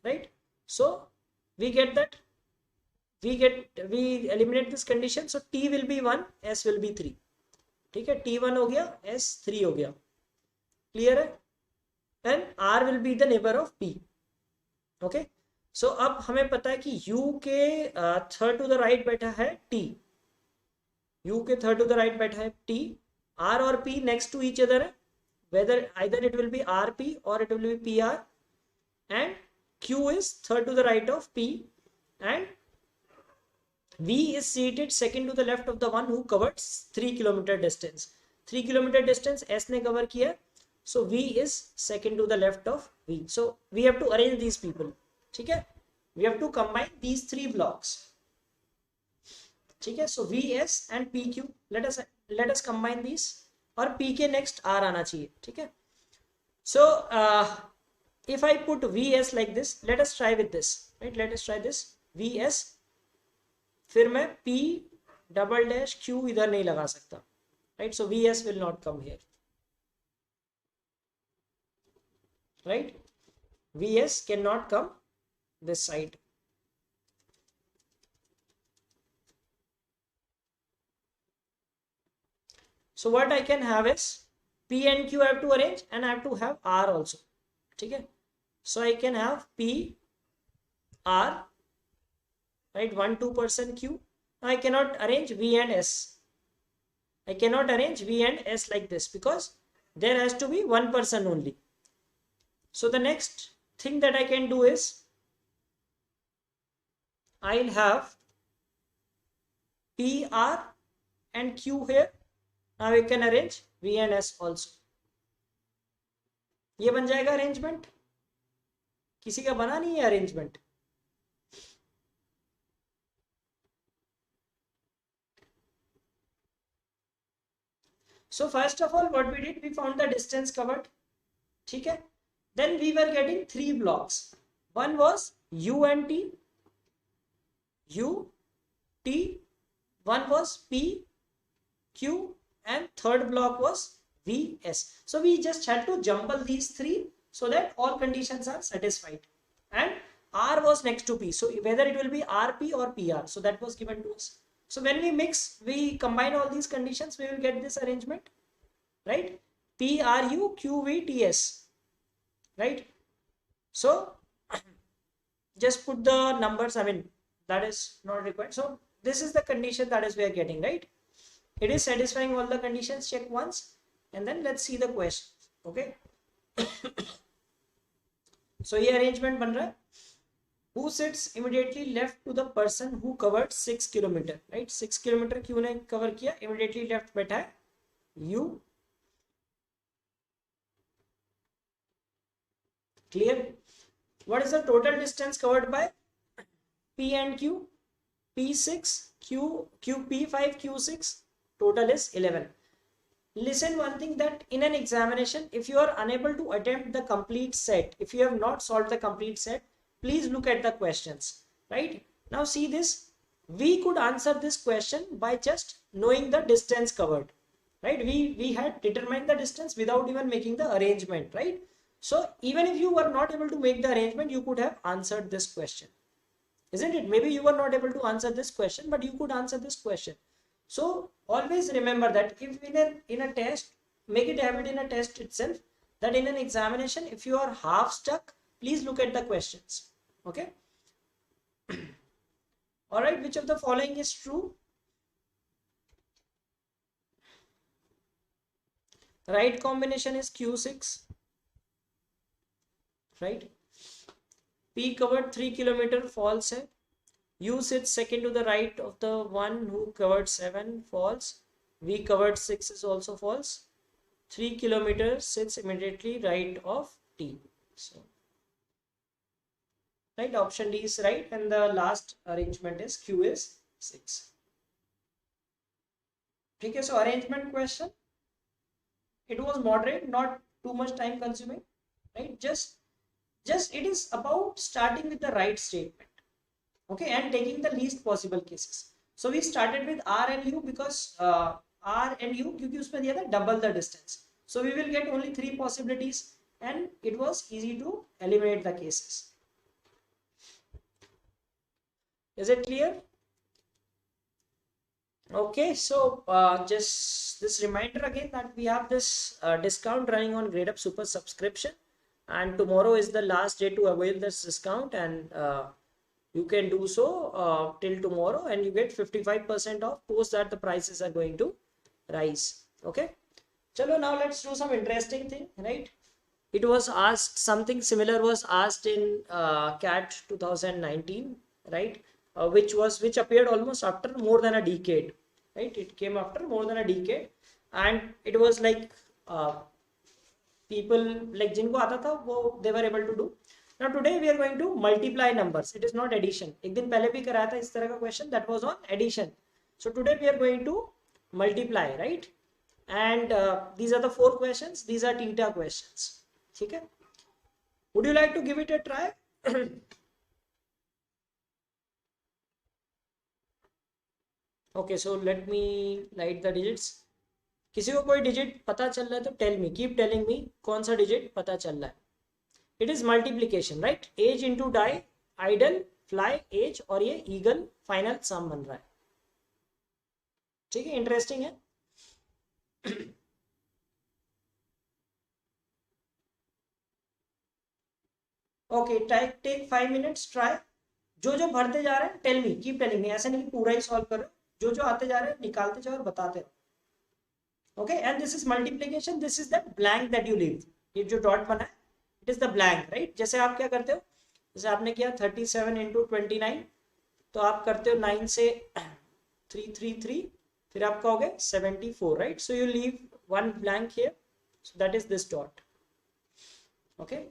right? So we get that we eliminate this condition. So T will be 1, S will be 3. ठीक है, T1 हो गया, S3 हो गया. Clear है? And R will be the neighbor of P. Okay. So अब हमें पता है कि U के third to the right बैठा है T. U के third to the right बैठा है T. R और P next to each other है. Whether either it will be RP or it will be PR. And Q is third to the right of P. And V is seated second to the left of the one who covered 3 kilometer distance. 3 kilometer distance S ने cover किया. So V is second to the left of V. So we have to arrange these people. ठीक है? We have to combine these three blocks. ठीक है? So VS and PQ. Let us combine these. और P के next R आना चाहिए. ठीक है? So if I put VS like this, let us try with this. Right? Let us try this. VS. फिर मैं P double dash Q इधर नहीं लगा सकता. Right? So VS will not come here. Right? VS cannot come this side. So what I can have is P and Q I have to arrange and I have to have R also. Okay? So I can have P, R, right? 1, 2% Q. Now I cannot arrange V and S. I cannot arrange V and S like this because there has to be one person only. So the next thing that I can do is I'll have P, R and Q here. Now we can arrange V and S also. ये बन जाएगा arrangement. किसी का बना नहीं है arrangement. So first of all, what we did, we found the distance covered. ठीक है? Then we were getting three blocks. One was U and T, U, T. One was P, Q, and third block was V, S. So we just had to jumble these three so that all conditions are satisfied. And R was next to P. So whether it will be RP or PR. So that was given to us. So when we mix, we combine all these conditions, we will get this arrangement, right? P, R, U, Q, V, T, S, right? So just put the numbers, I mean, that is not required. So this is the condition that is we are getting, right? It is satisfying all the conditions, check once, and then let's see the questions, okay? So ये arrangement बन रहा है. Who sits immediately left to the person who covered 6 kilometer, right? 6 kilometer क्यों ने cover किया? Immediately left बैठा है U. Clear? What is the total distance covered by P and Q? P6, P5, Q6. Total is 11. Listen one thing, that in an examination, if you are unable to attempt the complete set, if you have not solved the complete set, please look at the questions, right? Now see this, we could answer this question by just knowing the distance covered, right? We had determined the distance without even making the arrangement, right? So even if you were not able to make the arrangement, you could have answered this question, isn't it? Maybe you were not able to answer this question, but you could answer this question. So always remember that if in a test, make it a habit in a test itself, that in an examination, if you are half stuck, please look at the questions. Okay. All right. Which of the following is true? Right combination is Q6. Right. P covered 3 kilometer, false hai. U sits second to the right of the one who covered 7, false. V covered 6 is also false. 3 kilometers sits immediately right of T. So right, option D is right, and the last arrangement is Q is 6. Okay, so arrangement question, it was moderate, not too much time consuming, right? Just it is about starting with the right statement, okay, and taking the least possible cases. So we started with R and U because R and U क्योंकि उसमें दिया था double the distance. So we will get only 3 possibilities and it was easy to eliminate the cases. Is it clear? Okay, so just this reminder again that we have this discount running on Gradeup Super subscription, and tomorrow is the last day to avail this discount, and you can do so till tomorrow, and you get 55% off. Post that the prices are going to rise. Okay, chalo, now let's do some interesting thing, right? It was asked, something similar was asked in CAT 2019, right? Which appeared almost after more than a decade, right? It came after more than a decade, and it was like people like जिनको आता था वो they were able to do. Now today we are going to multiply numbers. It is not addition. एक दिन पहले भी कराया था इस तरह का question, that was on addition. So today we are going to multiply, right? And these are the 4 questions. These are theta questions. ठीक है? Would you like to give it a try? Okay, so let me write the digits. किसी को कोई digit पता चल रहा है तो tell me, keep telling me कौन सा digit पता चल रहा है. It is multiplication, right? Age into die, idle, fly, age, और ये eagle final sum बन रहा है. ठीक है, interesting है. Okay, take 5 minutes, try. जो भरते जा रहे हैं tell me, keep telling me. ऐसा नहीं कि पूरा ही solve करो. जो आते जा रहे हैं निकालते जाओ और बताते रहो. Okay, and this is multiplication. This is that blank that you leave. ये जो dot बना है, it is the blank, right? जैसे आप क्या करते हो, जैसे आपने किया 37 into 29, तो आप करते हो 9 से 333, फिर आपका हो गया 74, right? So you leave one blank here. So that is this dot. Okay.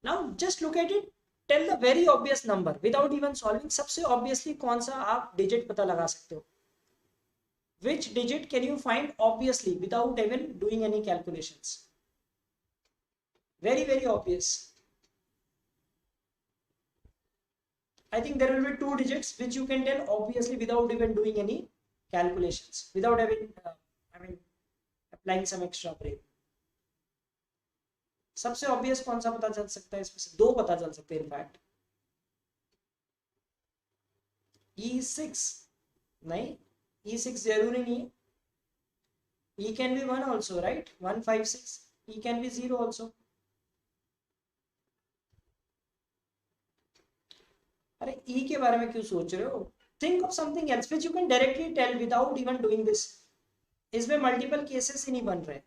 Now just look at it. Tell the very obvious number without even solving. सबसे obviously कौन सा आप digit पता लगा सकते हो? Which digit can you find obviously without even doing any calculations? Very, very obvious. I think there will be 2 digits which you can tell obviously without even doing any calculations, without even applying some extra brain. सबसे obvious कौन सा पता चल सकता है? इसमें से 2 पता चल सकते हैं इनफैक्ट. E6 नहीं, E6 जरूरी नहीं है. E can be 1 also, right? 156. E can be 0 also. अरे E के बारे में क्यों सोच रहे हो? Think of something else which you can directly tell without even doing this. इसमें मल्टीपल केसेस ही नहीं बन रहे.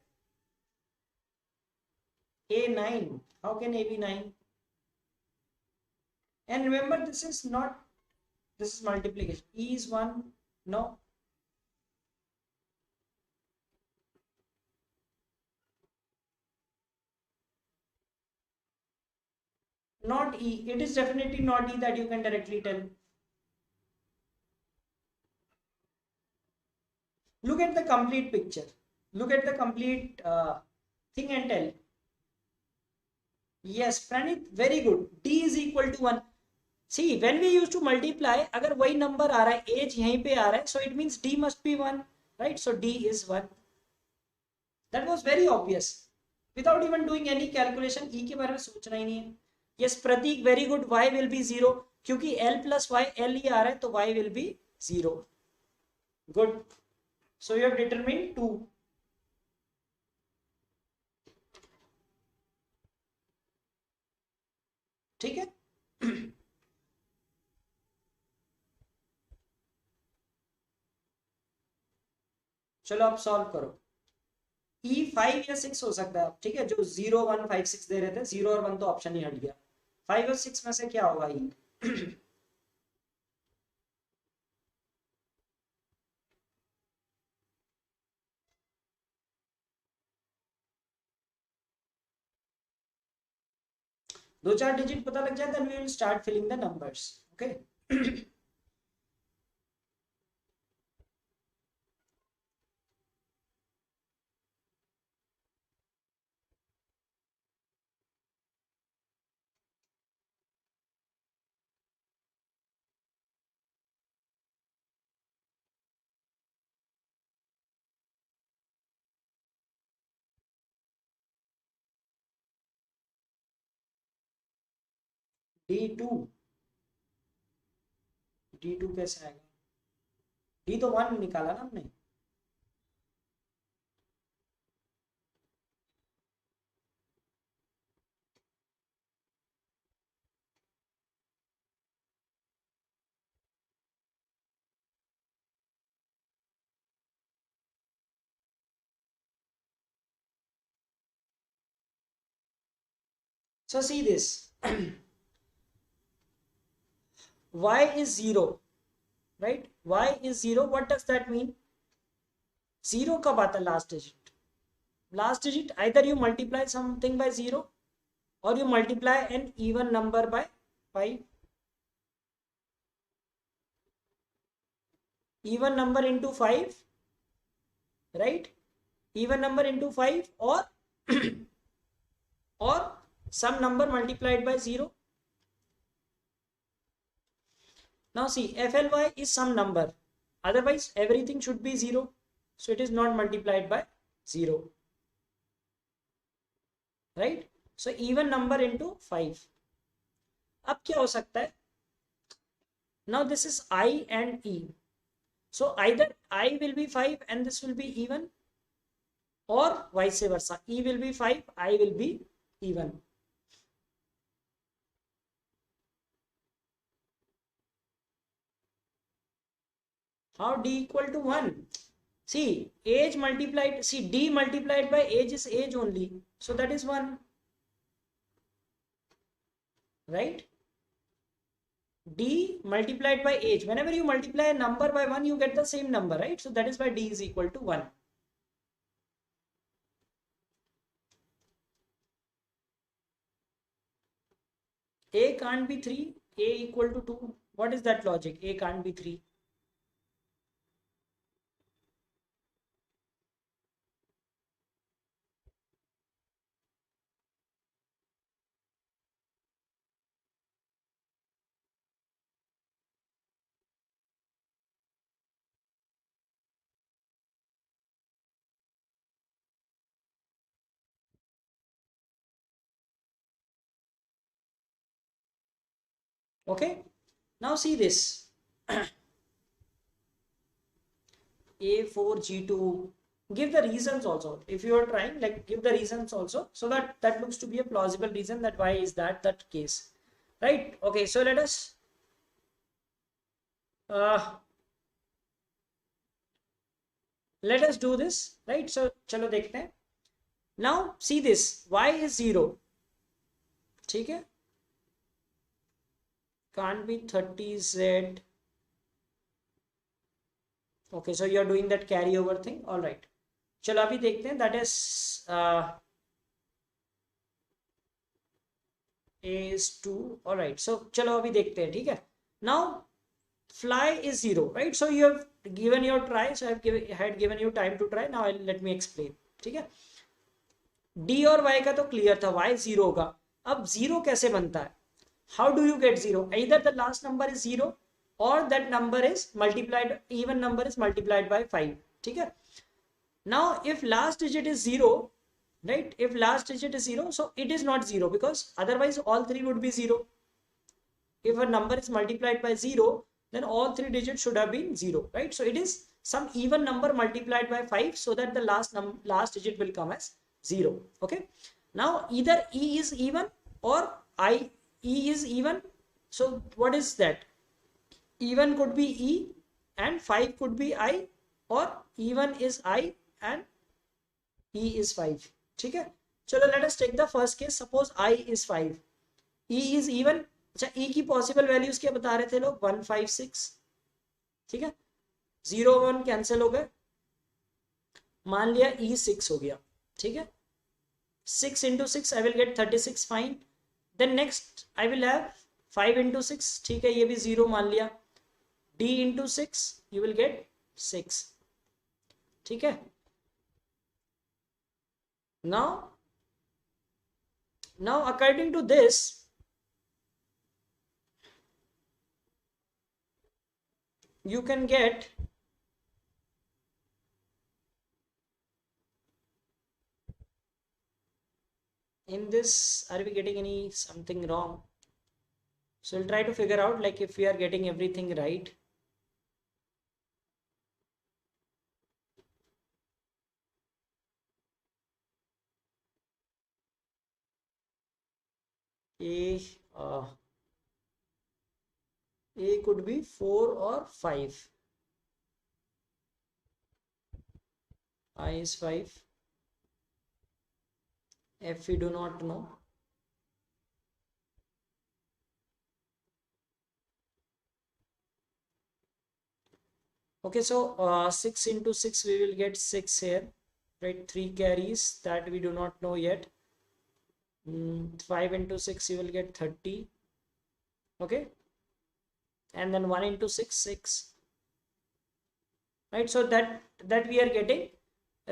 A9, how can A be 9? And remember, this is multiplication. E is 1, no. Not E. It is definitely not E that you can directly tell. Look at the complete picture. Look at the complete thing and tell. Yes, Pranit, very good. D is equal to 1. See, when we used to multiply, अगर वही number आ रहा है, age यहीं पे आ रहा है, so it means D must be 1, right? So D is 1. That was very obvious. Without even doing any calculation, E के बारे में सोचना ही नहीं है. Yes, Pratik, very good. Y will be 0. क्योंकि L plus Y, L ही आ रहा है, तो Y will be 0. Good. So you have determined 2. ठीक है. चलो आप सॉल्व करो. E5 या 6 हो सकता है, ठीक है. जो 0 1 5 6 दे रहे थे, 0 और 1 तो ऑप्शन ही हट गया. 5 और 6 में से क्या होगा? E दो चार डिजिट पता लग जाए, then we will start filling the numbers. Okay. D2, D2 कैसे आएगा? D तो 1 निकाला ना हमने. So see this. Y is 0, right? Y is 0. What does that mean? 0 कब आता है last digit? Last digit, either you multiply something by 0 or you multiply an even number by 5. Even number into 5, right? Even number into 5 or or some number multiplied by 0. Now see, FLY is some number, otherwise everything should be 0, so it is not multiplied by 0, right? So even number into 5. अब क्या हो सकता है? Now this is I and E, so either I will be 5 and this will be even, or vice versa, E will be 5, I will be even. How D equal to 1? See, age multiplied, see D multiplied by age is age only, so that is 1, right? D multiplied by age, whenever you multiply a number by 1 you get the same number, right? So that is why D is equal to 1. A can't be 3, A equal to 2. What is that logic? A can't be 3. Okay, now see this. A4G2, give the reasons also. If you are trying, like, give the reasons also, so that that looks to be a plausible reason that why is that case, right? Okay, so let us do this, right? So chalo dekhte hain. Now see this, y is 0, ठीक है, can't be 30z. Okay, so you are doing that carryover thing. All right, चलो अभी देखते हैं, that is A is 2. All right, so चलो अभी देखते हैं, ठीक है. Now fly is 0, right? So you have given your try, so I had given you time to try. Now let me explain, ठीक है. D और Y का तो क्लियर था, Y 0 होगा. अब 0 कैसे बनता है? How do you get 0? Either the last number is 0 or that number is multiplied, even number is multiplied by 5, ठीक है. Now if last digit is 0, right? If last digit is 0, so it is not 0, because otherwise all three would be 0. If a number is multiplied by 0, then all three digits should have been 0, right? So it is some even number multiplied by 5, so that the last digit will come as 0. Okay, now either E is even or E is even. So what is that? Even could be E and 5 could be I, or even is I and E is 5, ठीक है. चलो let us take the first case. Suppose I is 5, E is even. अच्छा, E की possible values क्या बता रहे थे लोग? 1, 5, 6, ठीक है. 0, 1 कैंसिल हो गए. मान लिया E 6 हो गया, ठीक है. 6 into 6 I will get 36, fine. then next I will have 5 into 6, ठीक है, ये भी 0 मान लिया, d into 6 you will get 6, ठीक है. Now according to this, you can get in this, are we getting any something wrong? So we'll try to figure out like if we are getting everything right. A could be 4 or 5. I is 5. F we do not know. Okay, so 6 into 6 we will get 6 here, right? 3 carries that we do not know yet. 5 into 6 you will get 30. Okay, and then 1 into 6, 6, right? So that we are getting,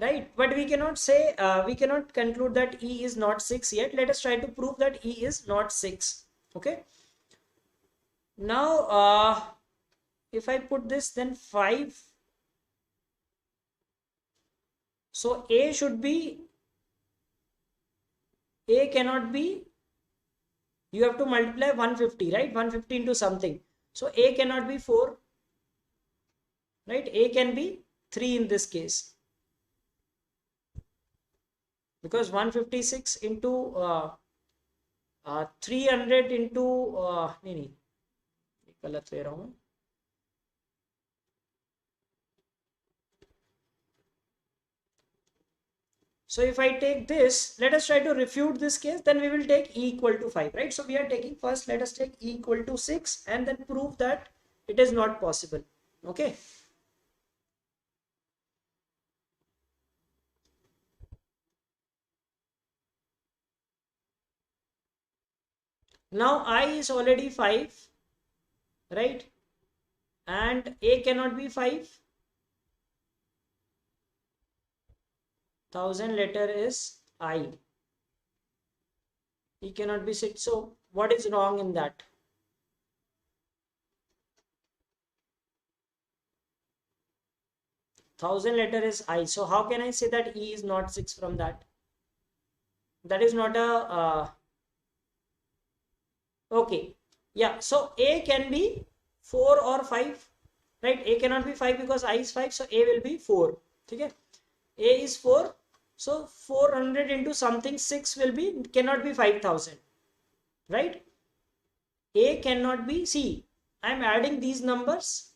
right? But we cannot say, we cannot conclude that E is not 6 yet. Let us try to prove that E is not 6. Okay, now if I put this, then 5, so A should be, A cannot be, you have to multiply 150, right? 150 into something, so A cannot be 4, right? A can be 3 in this case, because 156 into 300 into नहीं गलत ले रहा हूँ. So if I take this, let us try to refute this case, then we will take E equal to 5, right? So we are taking first, let us take E equal to 6 and then prove that it is not possible. Okay. Now I is already 5, right? And A cannot be 5. 1000 letter is I. E cannot be 6. So what is wrong in that? Thousand letter is I. So how can I say that E is not 6 from that? That is not a okay. Yeah, so A can be 4 or 5, right? A cannot be 5 because I is 5, so A will be 4. Okay, A is 4, so 400 into something 6 will be, cannot be 5000, right? A cannot be, see, I am adding these numbers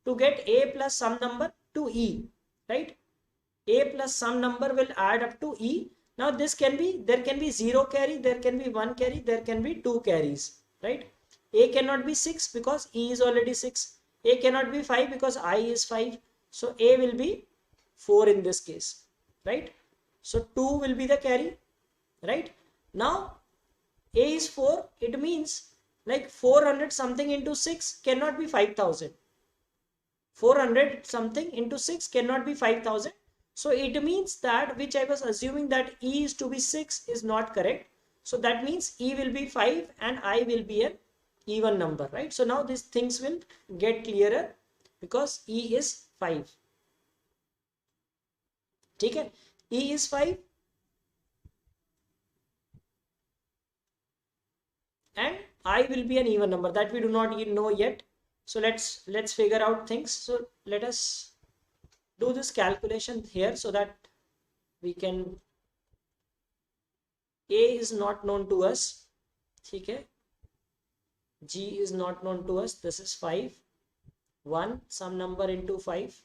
to get A plus some number to E, right? A plus some number will add up to E. Now this can be, there can be 0 carry, there can be 1 carry, there can be 2 carries, right? A cannot be 6 because E is already 6. A cannot be 5 because I is 5. So A will be 4 in this case, right? So 2 will be the carry, right? Now A is 4, it means like 400 something into 6 cannot be 5000. 400 something into 6 cannot be 5000. So it means that which I was assuming that E is to be 6 is not correct. So that means E will be 5 and I will be an even number, right? So now these things will get clearer because E is 5. Okay, E is 5 and I will be an even number that we do not know yet. So let's figure out things. So let us do this calculation here so that we can, A is not known to us, okay? G is not known to us. This is 5, 1 some number into 5.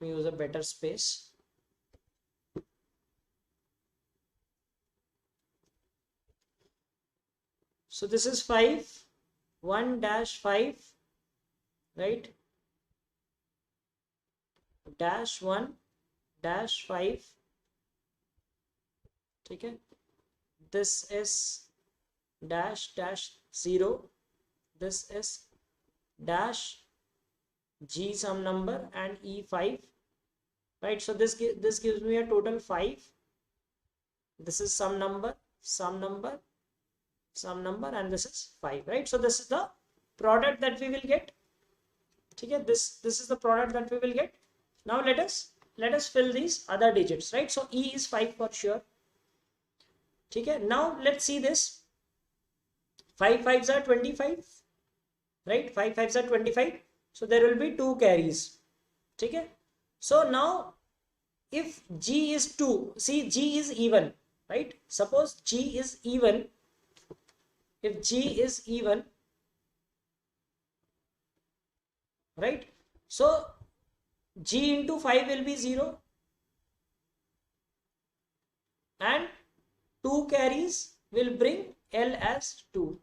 me use a better space. So this is 5, 1-5, right? -1-5. Okay. This is -0. This is -G some number and E5, right? So this gives me a total 5. This is some number, and this is 5, right? So this is the product that we will get. Okay, this is the product that we will get. Now let us fill these other digits, right? So E is 5 for sure. Okay, now let's see this. 5 5s are 25, right? 5 5s are 25. So there will be 2 carries. Okay, so now if G is 2, see G is even, right? Suppose G is even. If G is even, right? So G into 5 will be 0 and 2 carries will bring L as 2.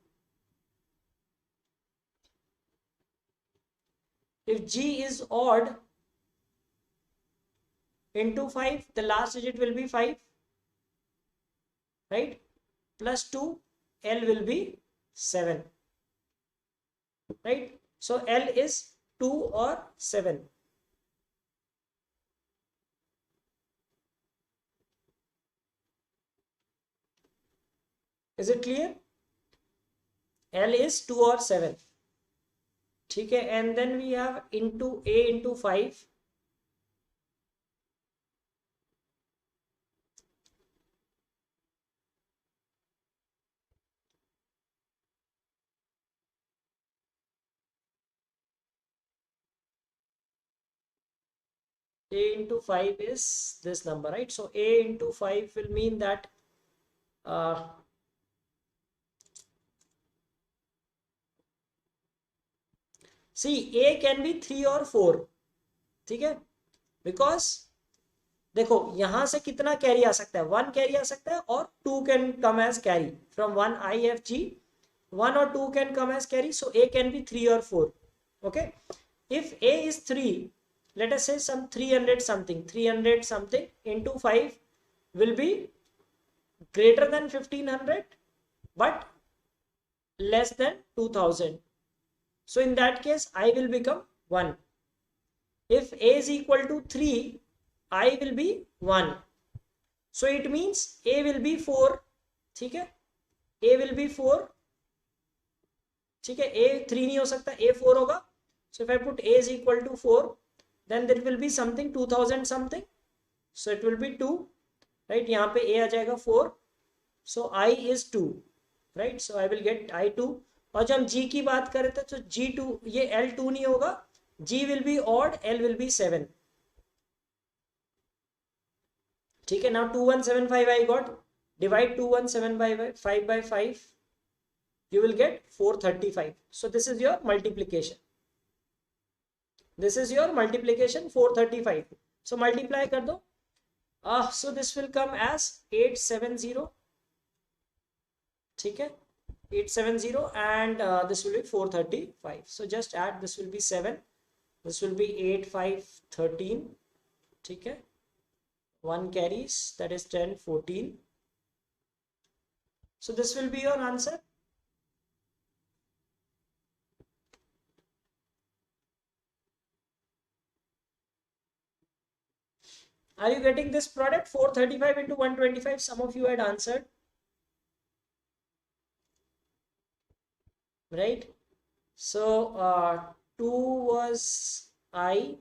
If G is odd, into 5, the last digit will be 5, right? Plus 2, L will be 7, right? So L is 2 or 7. Is it clear? L is 2 or 7. Okay, and then we have into A into 5. A into 5 is this number, right? So A into 5 will mean that see, A can be 3 or 4. ठीक है, because देखो यहां से कितना carry आ सकता है, 1 carry आ सकता है और 2 can come as carry from 1 IFG, 1 or 2 can come as carry. So A can be 3 or 4. Okay, if A is 3, let us say some 300 something into 5 will be greater than 1500 but less than 2000. So in that case I will become 1. If A is equal to 3, I will be 1. So it means A will be 4. ठीक है, A will be 4. ठीक है, A 3 नहीं हो सकता, A 4 होगा. So if I put A is equal to 4, then there will be something 2000 something. So it will be 2, right? यहाँ पे A आ जाएगा 4. So I is 2, right? So I will get I2. और जब हम G की बात करें थे तो G2, ये L2 नहीं होगा, G will be odd, L will be 7. ठीक है, now 2175 I got. Divide 2175 by 5. You will get 435. So this is your multiplication. This is your multiplication 435. So multiply kar do. So this will come as 870. ठीक है, 870 and this will be 435. So just add, this will be 7. This will be 8 5 13. ठीक है, 1 carries, that is 10 14. So this will be your answer. Are you getting this product? 435 into 125. Some of you had answered, right? So 2 was I,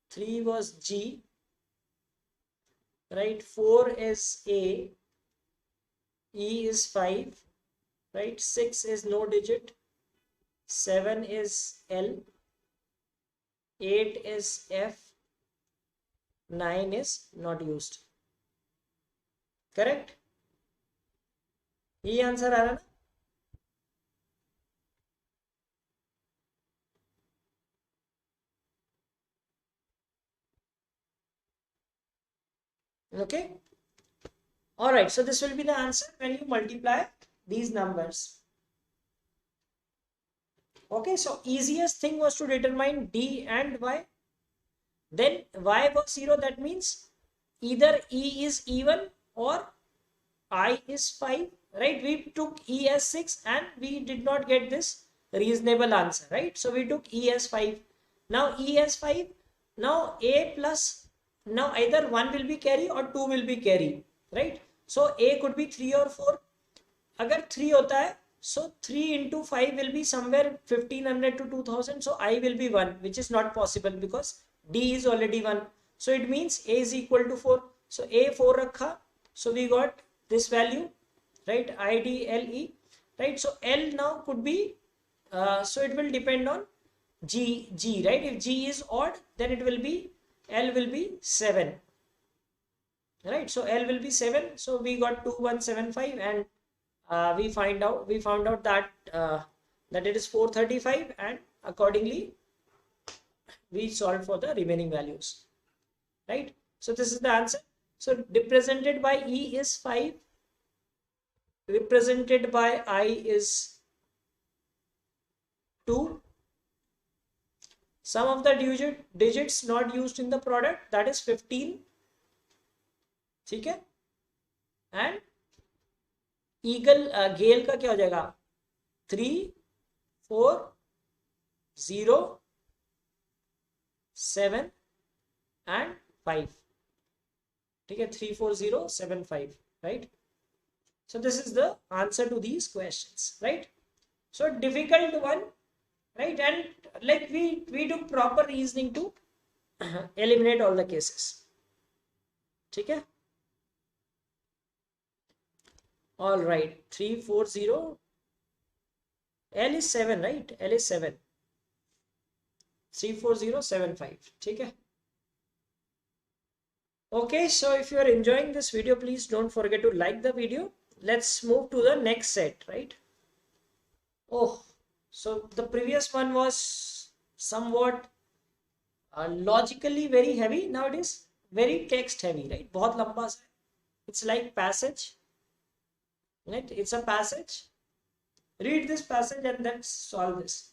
3 was G, right? 4 is A, E is 5, right? 6 is no digit, 7 is L, 8 is F, 9 is not used. Correct? ये answer आ रहा ना? Okay. All right. So this will be the answer when you multiply these numbers. Okay. So easiest thing was to determine D and Y. Then Y was 0. That means either E is even or I is 5, right? We took E as 6 and we did not get this reasonable answer, right? So we took E as 5. Now E as 5. Now A plus, now either 1 will be carry or 2 will be carry, right? So A could be 3 or 4. अगर 3 होता है, so 3 into 5 will be somewhere 1500 to 2000. So I will be 1, which is not possible because D is already 1. So it means A is equal to 4. So A 4 rakha. So we got this value, right? IDLE, right? So L now could be, so it will depend on G, right? If G is odd, then it will be, L will be 7, right? So L will be 7. So we got 2175 and we found out that that it is 435, and accordingly we solved for the remaining values, right? So this is the answer. So represented by E is 5, represented by I is 2. Sum of the digits not used in the product, that is 15. ठीक है? And eagle गेल का क्या हो जाएगा? 3 4 0 7 and 5. ठीक है? 3 4 0 7 5, right? So this is the answer to these questions, right? So difficult one, right? And like we do proper reasoning to eliminate all the cases. ठीक है? All right, 340. L is 7, right? L is 7. 34075. ठीक है? Okay, so if you are enjoying this video, please don't forget to like the video. Let's move to the next set, right? Oh, so the previous one was somewhat logically very heavy. Now it is very text heavy, right? बहुत लंबा सा. It's like passage, right? It's a passage. Read this passage and then solve this.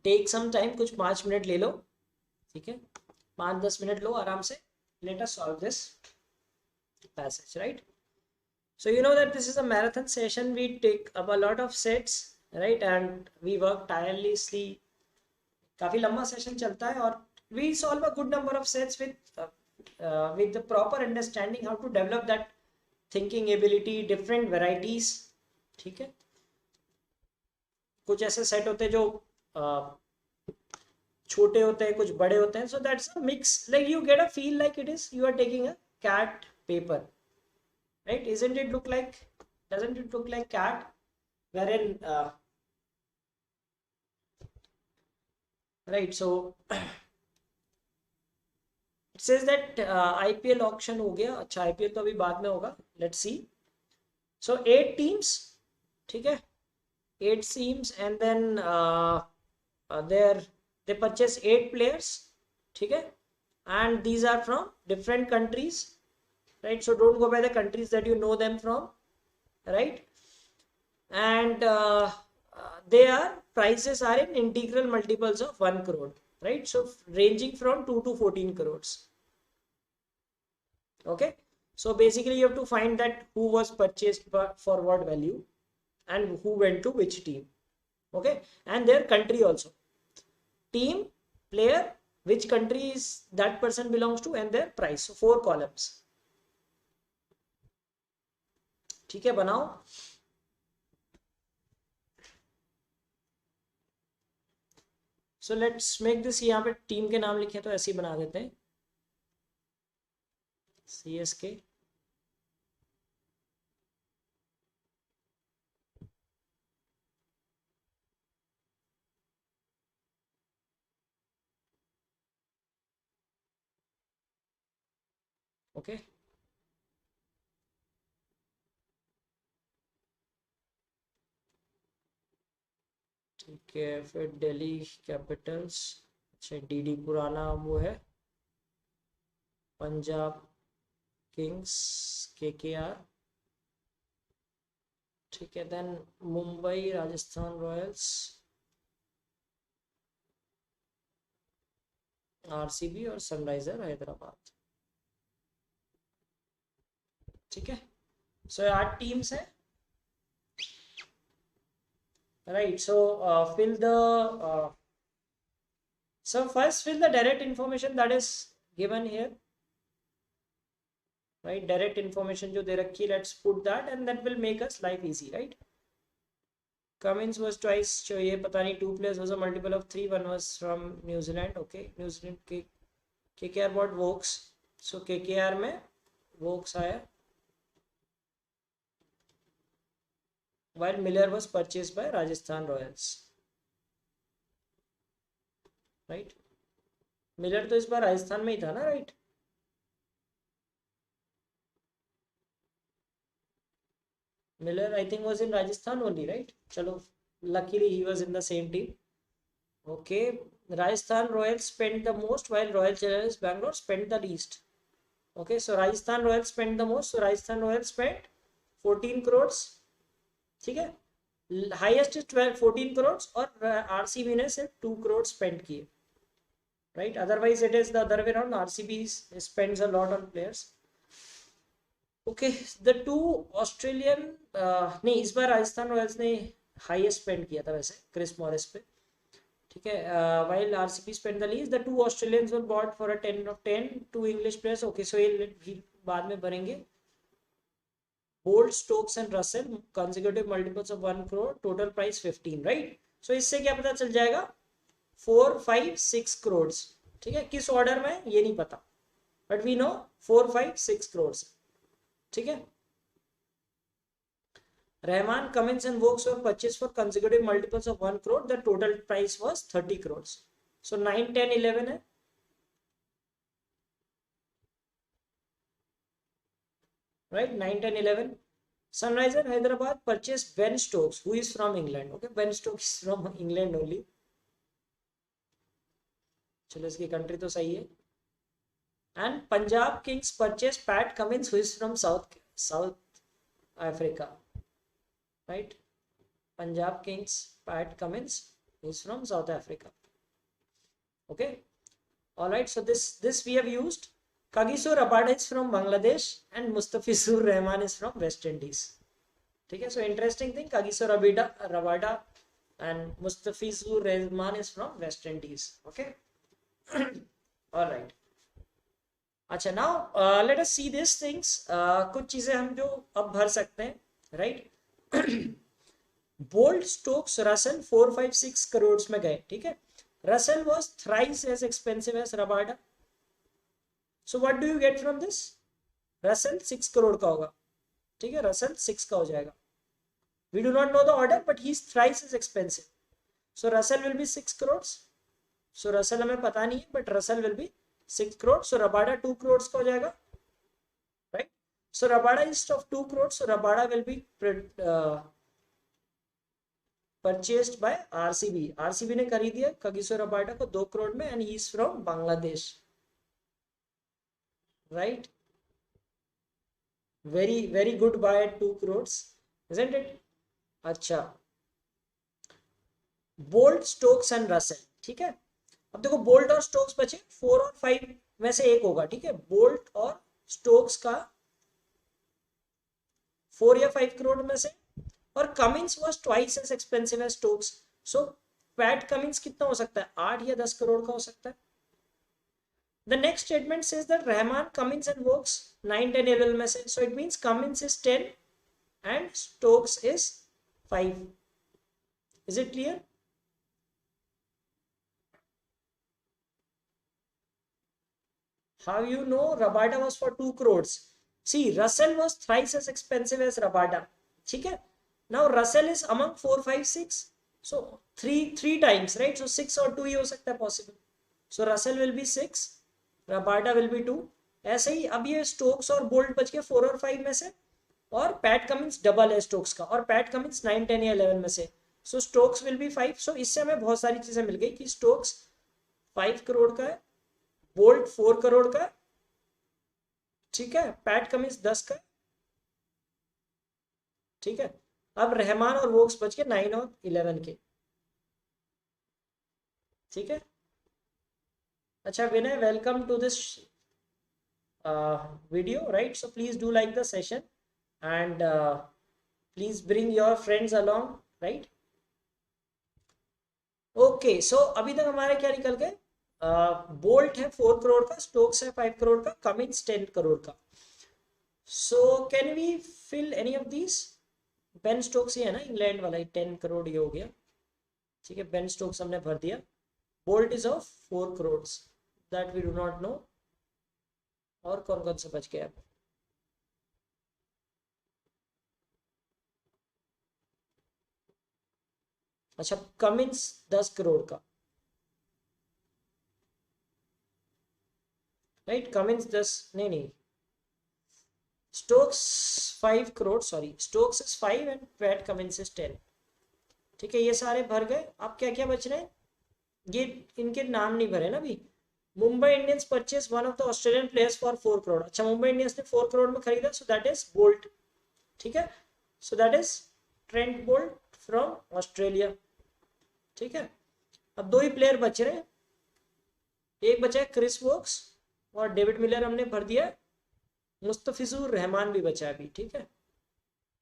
Take some time, कुछ 5 minute ले लो, ठीक है? 5-10 minute low आराम से. Let us solve this passage, right? So you know that this is a marathon session. We take up a lot of sets, right? And we work tirelessly. काफी लंबा session चलता है और we solve a good number of sets with the proper understanding how to develop that thinking ability, different varieties. ठीक है? कुछ ऐसे set होते हैं जो छोटे होते हैं, कुछ बड़े होते हैं. So that's a mix. Like you get a feel like it is you are taking a CAT paper, right? Doesn't it look like CAT, wherein right? So it says that IPL auction हो गया. अच्छा, IPL तो अभी बाद में होगा. Let's see. So 8 teams, ठीक है? 8 teams, and then they purchase 8 players, ठीक है? And these are from different countries, right? So don't go by the countries that you know them from, right? And their prices are in integral multiples of 1 crore, right? So ranging from 2 to 14 crores. Okay, so basically you have to find that who was purchased for what value and who went to which team. Okay, and their country also. Team, player, which country is that person belongs to, and their price. So 4 columns. ठीक है, बनाओ. So let's make this. यहाँ पे team के नाम लिखे तो ऐसे ही बना देते हैं. CSK. Okay. ठीक है, फिर दिल्ली कैपिटल्स अच्छा, डीडी पुराना वो है पंजाब किंग्स, केकेआर, ठीक है। Then Mumbai Rajasthan Royals, RCB और सनराइजर हैदराबाद, ठीक है। सो 8 टीम्स है, right. So fill the so first fill the direct information that is given here, right? Direct information जो दे रखी है, let's put that and that will make us life easy, right? Cummins was twice, so ये पता नहीं, 2 players was a multiple of 3, 1 was from New Zealand, okay. New Zealand के KKR bought Vokes, so KKR में Vokes आया, while Miller was purchased by Rajasthan Royals, right? Miller तो इस बार राजस्थान में ही था ना, right? Miller I think was in Rajasthan only, right? Chalo, luckily he was in the same team. Okay, Rajasthan Royals spent the most while Royal Challengers Bangalore spent the least. Okay, so Rajasthan Royals spent the most, so Rajasthan Royals spent 14 crores, ठीक है। Highest is 14 crores और RCB ने सिर्फ 2 crores spend किए, right. Otherwise it is the other way around, RCB spends a lot on players. Okay, the two Australian, नहीं इस बार Rajasthan Royals ने हाईएस्ट स्पेंड किया था वैसे क्रिस मॉरिस पे, ठीक है। While RCB spend the least, the two Australians were bought for a 10 of 10, 2 English players, okay. सो ये बाद में भरेंगे। Bolt, Stokes and Russell consecutive multiples of 1 crore, total price 15, right. So इससे क्या पता चल जाएगा, 4, 5, 6 crores, ठीक है। किस ऑर्डर में ये नहीं पता, बट वी नो 4, 5, 6 crores, ठीक है। Rahman, Cummins and Woakes were purchase for consecutive multiples of 1 crore, the total price was 30 crores। सो 9, 10, 11 है, right? 9, 10, 11. Sunrisers Hyderabad purchased Ben Stokes, who is from England. Okay, Ben Stokes is from England only. चलो इसकी country तो सही है। And Punjab Kings purchased Pat Cummins, who is from South Africa, right? Punjab Kings Pat Cummins is from South Africa. Okay, all right. So this we have used. Kagiso Rabada is from Bangladesh and Mustafizur Rahman is from West Indies. ठीक है, so interesting thing, Kagiso Rabada and Mustafizur Rahman is from West Indies. Okay, all right. अच्छा, now let us see these things. कुछ चीजें हम जो अब भर सकते हैं, right? Bolt, Stokes, Russell 4, 5, 6 crores में गए, ठीक है। Russell was thrice as expensive as Rabada. So what do you get from this? Russell 6 crore का होगा, ठीक है। रसल 6 का हो जाएगा। We do not know the order, but he is thrice as expensive. So Russell will be 6 crores. So Russell हमें पता नहीं है, but Russell will be 6 crores. So Rabada 2 crores का हो जाएगा, right? So Rabada is of 2 crores. So Rabada will be purchased by RCB. RCB ने खरीद दिया Kagiso Rabada को 2 crore में, and he is from Bangladesh, right? Very good buy at 2 crores, isn't it? अच्छा, bolt, Stokes and Russell, ठीक है। अब देखो बोल्ट और स्टोक्स बचे, 4 और 5 में से एक होगा, ठीक है। बोल्ट और स्टोक्स का 4 या 5 करोड़ में से, और Cummins was twice as expensive as Stokes. So Pat Cummins कितना हो सकता है, 8 या 10 करोड़ का हो सकता है। The next statement says that Rahman, Cummins and Vokes 9, 10, 11 में से, so it means Cummins is 10 and Stokes is 5. Is it clear? How you know Rabada was for 2 crores? See, Russell was thrice as expensive as Rabada, ठीक है। Now Russell is among 4, 5, 6, so 3 times, right? So 6 और 2 ही हो सकता है possible. So Russell will be 6, Rabada will be 2. ऐसे ही अब ये Stokes और बोल्ट बच गए 4 और 5 में से, और पैट कमिंस डबल है स्टोक्स का, और पैट कमिंस 9, 10 या 11 में से, सो स्टोक्स विल बी 5. सो इससे हमें बहुत सारी चीजें मिल गई कि स्टोक्स 5 करोड़ का है, बोल्ट 4 करोड़ का है, ठीक है, पैट कमिंस 10 का है, ठीक है। अब रहमान और वोक्स बच के 9 और 11 के, ठीक है। अच्छा Vinay, welcome to this video, right? So please do like the session and please bring your friends along, right? Okay, so अभी तक हमारे क्या निकल गए, बोल्ट है 4 करोड़ का, स्टोक्स है 5 करोड़ का, कमिंस 10 करोड़ का। So can we fill any of these? Ben Stokes ही है ना, इंग्लैंड वाला, 10 करोड़ ये हो गया, ठीक है। बेन स्टोक्स हमने भर दिया। Boult is of 4 crore, that we do not know. और कौन कौन से बच गए अब? अच्छा, कमिंस 10 करोड़ का, राइट। कमिंस 10, नहीं, Stokes 5 crore, sorry, Stokes is 5 and PAT Cummins is 10, ठीक है। ये सारे भर गए। अब क्या क्या बच रहे हैं, ये इनके नाम नहीं भरे ना अभी। Mumbai Indians purchase one of the Australian players for 4 crore. अच्छा, मुंबई इंडियंस ने 4 करोड़ में खरीदा, सो दैट इज बोल्ट, ठीक है। So that is Trent Boult from Australia, ठीक है। अब 2 ही प्लेयर बच रहे हैं, एक बचा है क्रिस वोक्स और डेविड मिलर हमने भर दिया। मुस्तफिजुर रहमान भी बचा है अभी, ठीक है।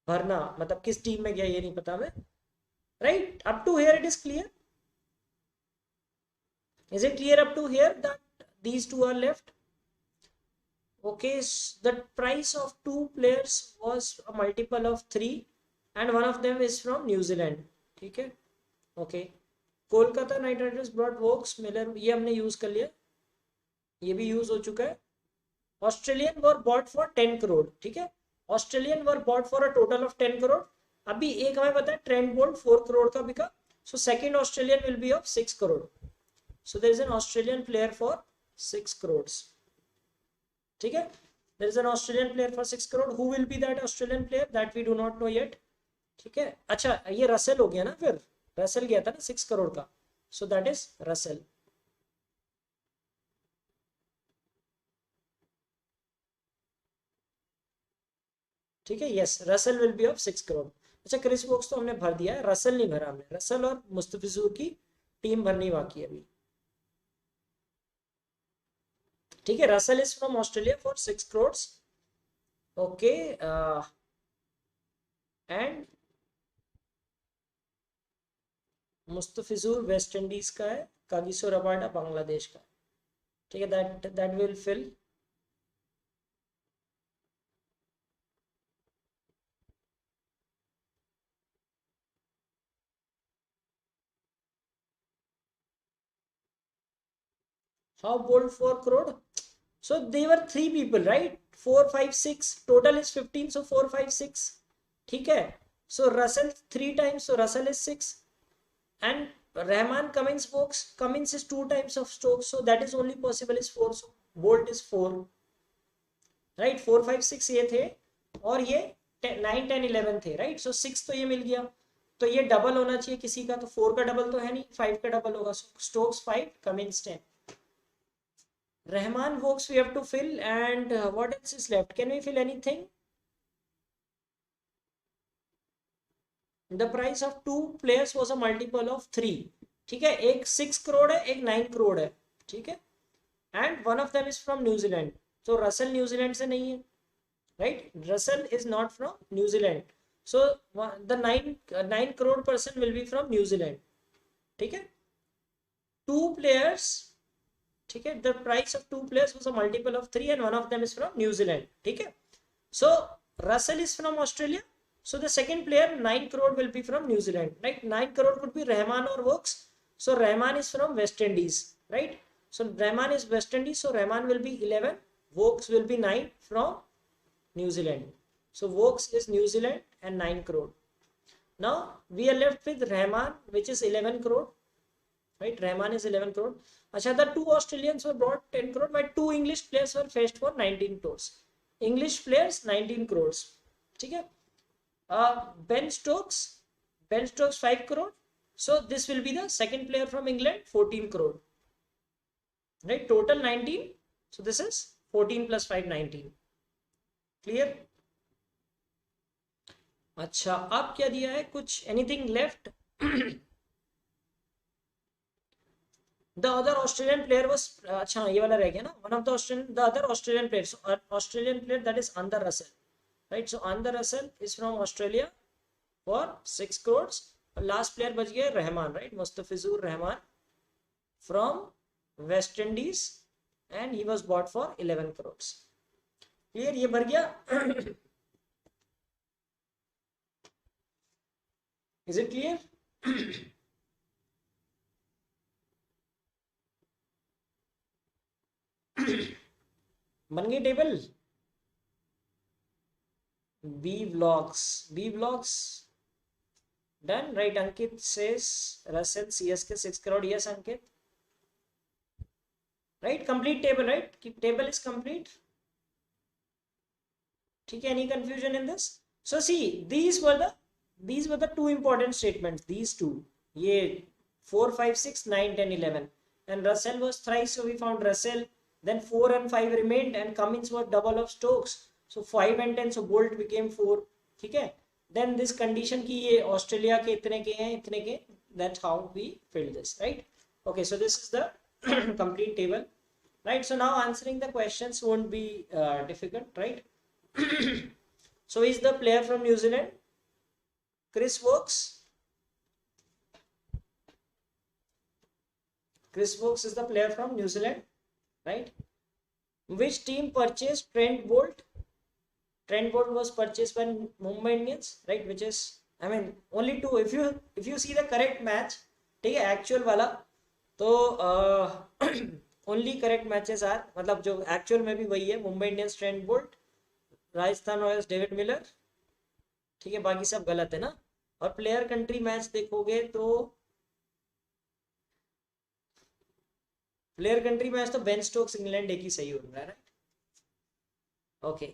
भरना मतलब किस टीम में गया ये नहीं पता हमें, right. Up to here it is clear? Is it clear up to here that these two are left? Okay, the price of 2 players was a multiple of 3 and one of them is from New Zealand, ठीक है। Okay, Kolkata night Riders brought Woakes Miller, ये हमने use कर लिया, ये भी use हो चुका है। Australian were bought for 10 crore, ठीक है। Australian were bought for a total of 10 crore. अभी एक हमें पता है ट्रेंट बोल्ट 4 करोड़ का बिका, so second Australian will be of 6 crore. So there is an Australian player for 6 crores, ठीक है। There is an Australian player for 6 crore. Who will be that Australian player? That we do not know yet, ठीक है। अच्छा, ये Russell हो गया ना, फिर रसेल गया था ना 6 करोड़ का, so that is रसेल, ठीक है। Yes, Russell will be of 6 crore. अच्छा, क्रिस वोक्स तो हमने भर दिया है, रसेल नहीं भरा हमने। रसेल और मुस्तफिजुर की टीम भरनी बाकी है अभी, ठीक है। Russell is from Australia for 6 crore, okay. And Mustafizur West Indies का है, कागिसो रबाडा बांग्लादेश का, ठीक है। That will fill. How bold 4 crore? So they were 3 people, right? 4, 5, 6. Total is 15. So 4, 5, 6. ठीक है. So Russell 3 times. So Russell is 6. And Rahman Cummins Stokes. Cummins is 2 times of Stokes. So that is only possible is 4. So Bolt is 4. Right? 4, 5, 6 ये थे. और ये 9, 10, 11 थे. Right? So 6 तो ये मिल गया. तो ये डबल होना चाहिए किसी का. तो 4 का डबल तो है नहीं. 5 का डबल होगा. So Stokes 5. Cummins 10. Rahman Vokes we have to fill, and what else is left? Can we fill anything? The price of 2 players was a multiple of 3. ठीक है. एक 6 करोड़ है, एक 9 करोड़ है, ठीक है. And one of them is from New Zealand. So Russell New Zealand से नहीं है, right? Russell is not from New Zealand. So the 9 crore person will be from New Zealand. ठीक है. 2 players, ठीक है. The price of 2 players was a multiple of 3 and one of them is from New Zealand. ठीक है. So Russell is from Australia. So the second player 9 crore will be from New Zealand. Right? 9 crore could be Rahman or Vokes. So Rahman is from West Indies. Right? So Rahman is West Indies. So Rahman will be 11. Vokes will be 9 from New Zealand. So Vokes is New Zealand and 9 crore. Now we are left with Rahman, which is 11 crore. Right? Rahman is 11 crore. Achha, the 2 Australians were brought 10 crore, but 2 English players were fetched for 19 crores. English players 19 crores. ठीक है. Ben Stokes 5 crore. So this will be the second player from England, 14 crore. right? Total 19. So this is 14 plus 5, 19. Clear? अच्छा, अब क्या दिया है कुछ? Anything left? The other Australian player was अच्छा ये वाला रह गया ना, the other Australian player, so Australian player, that is Under Russell, right? So Under Russell is from Australia for 6 crores. Last player बच गया Rahman, right? Mustafizur Rahman from West Indies, and he was bought for 11 crores. Clear? ये भर गया? Is it clear? बन गई table? B vlogs done, right? Ankit says Russell CSK 6 crore. Yes, Ankit, right? Complete table, right? Table is complete. Okay, any confusion in this? So see, these were the two important statements, these two. Ye 4, 5, 6, 9, 10, 11, and Russell was thrice, so we found Russell. Then 4 and 5 remained, and Cummins was double of Stokes, so 5 and 10, so Bolt became 4. Okay, then this condition ki ye Australia ke itne ke hain, itne ke, that's how we filled this, right? Okay, so this is the complete table, right? So now answering the questions won't be difficult, right? So is the player from New Zealand Chris Wokes? Chris Wokes is the player from New Zealand, right? Which team purchased Trent Bolt? Trent Bolt was purchased by Mumbai Indians, right? Which is, I mean, only two. If you see the correct match, ठीक है, actual वाला, तो only correct matches are, मतलब जो actual में भी वही है, Mumbai Indians Trent Boult, Rajasthan Royals David Miller, ठीक है, बाकी सब गलत है ना? और प्लेयर कंट्री मैच देखोगे तो प्लेयर कंट्री मैच तो बेन स्टोक्स इंग्लैंड एक ही सही हो रहा है, right? Okay,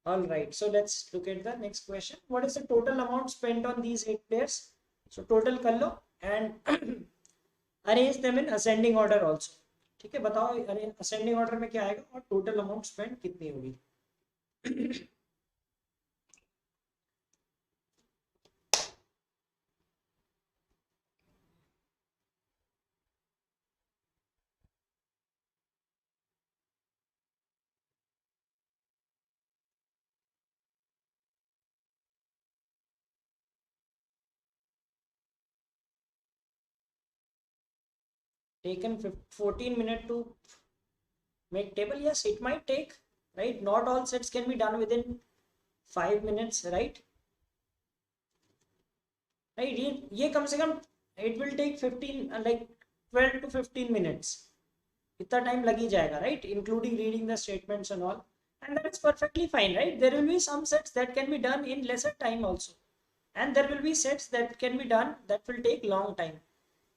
all right, so let's look at the next question. What is the total amount spent on these 8 players? So total कर लो and arrange them in ascending order also. ठीक है, बताओ ascending order में क्या आएगा और total amount spent कितनी होगी? Taken 14 minutes to make table. Yes, it might take, right? Not all sets can be done within 5 minutes, right? Right, ये कम से कम it will take 15 like 12 to 15 minutes. इतना time लग ही जाएगा, right? Including reading the statements and all, and that is perfectly fine, right? There will be some sets that can be done in lesser time also, and there will be sets that can be done that will take long time.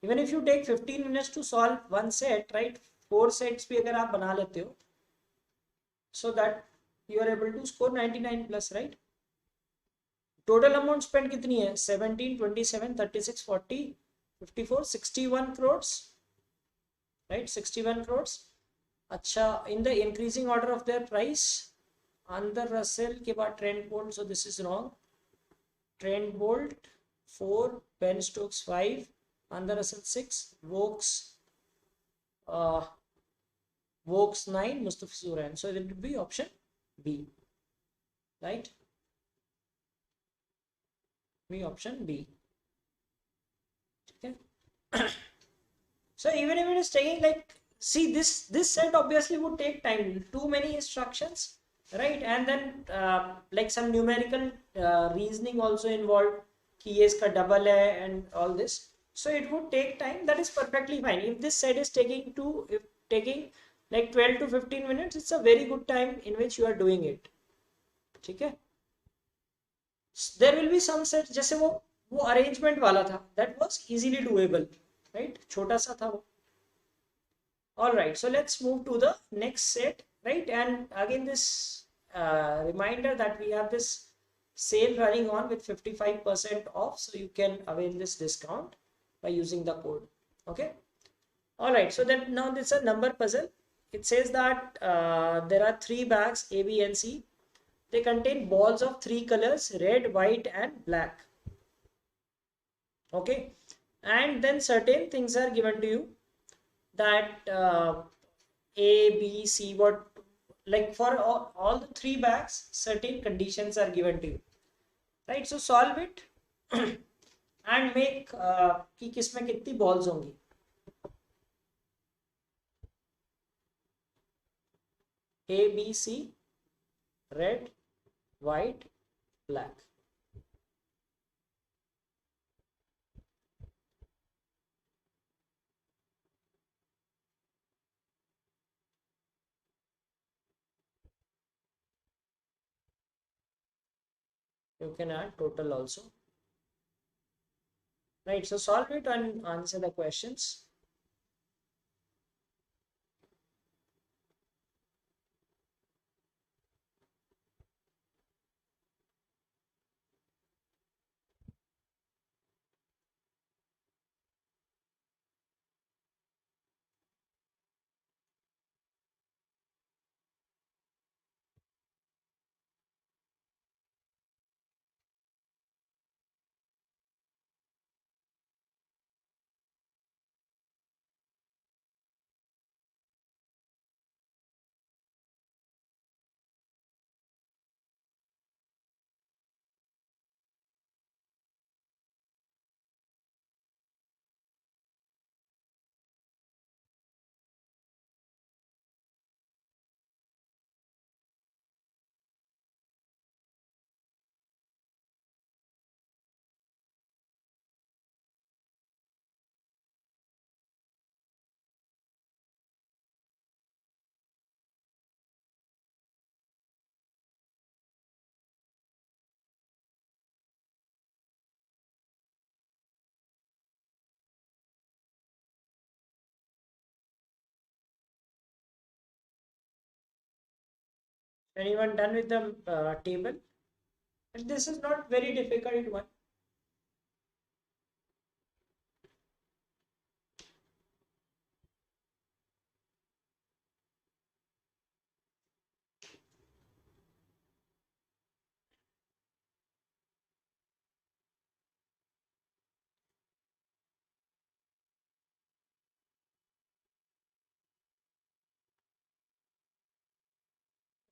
Even if you take 15 minutes to solve one set, right? 4 sets भी अगर आप बना लेते हो, so that you are able to score 99 plus, right? Total amount spent कितनी है? 17, 27, 36, 40, 54, 61 crores, right? 61 crores. अच्छा, in the increasing order of their price, Under Russell के बाद Trent Bolt, so this is wrong. Trent Bolt 4, Ben Stokes 5, Under Russell 6, Wokes 9, Mustafizur Rahman. So it would be option B, right? Be option B. Okay. So even if it is taking like, see this set obviously would take time, too many instructions, right? And then like some numerical reasoning also involved, कि ये इसका double है and all this. So it would take time. That is perfectly fine. If this set is taking like 12 to 15 minutes, it's a very good time in which you are doing it. ठीक है? There will be some sets, जैसे वो arrangement वाला था, that was easily doable, right? छोटा सा था वो. All right, so let's move to the next set, right? And again, this reminder that we have this sale running on with 55% off, so you can avail this discount by using the code. Okay. All right, so then now this is a number puzzle. It says that there are three bags A, B, and C. They contain balls of three colors: red, white, and black. Okay, and then certain things are given to you that A, B, C, what, like for all the three bags, certain conditions are given to you, right? So solve it and make कि किसमें कितनी balls होंगी. A, B, C, red, white, black. You can add total also. Right, so solve it and answer the questions. Anyone done with the table? And this is not very difficult one.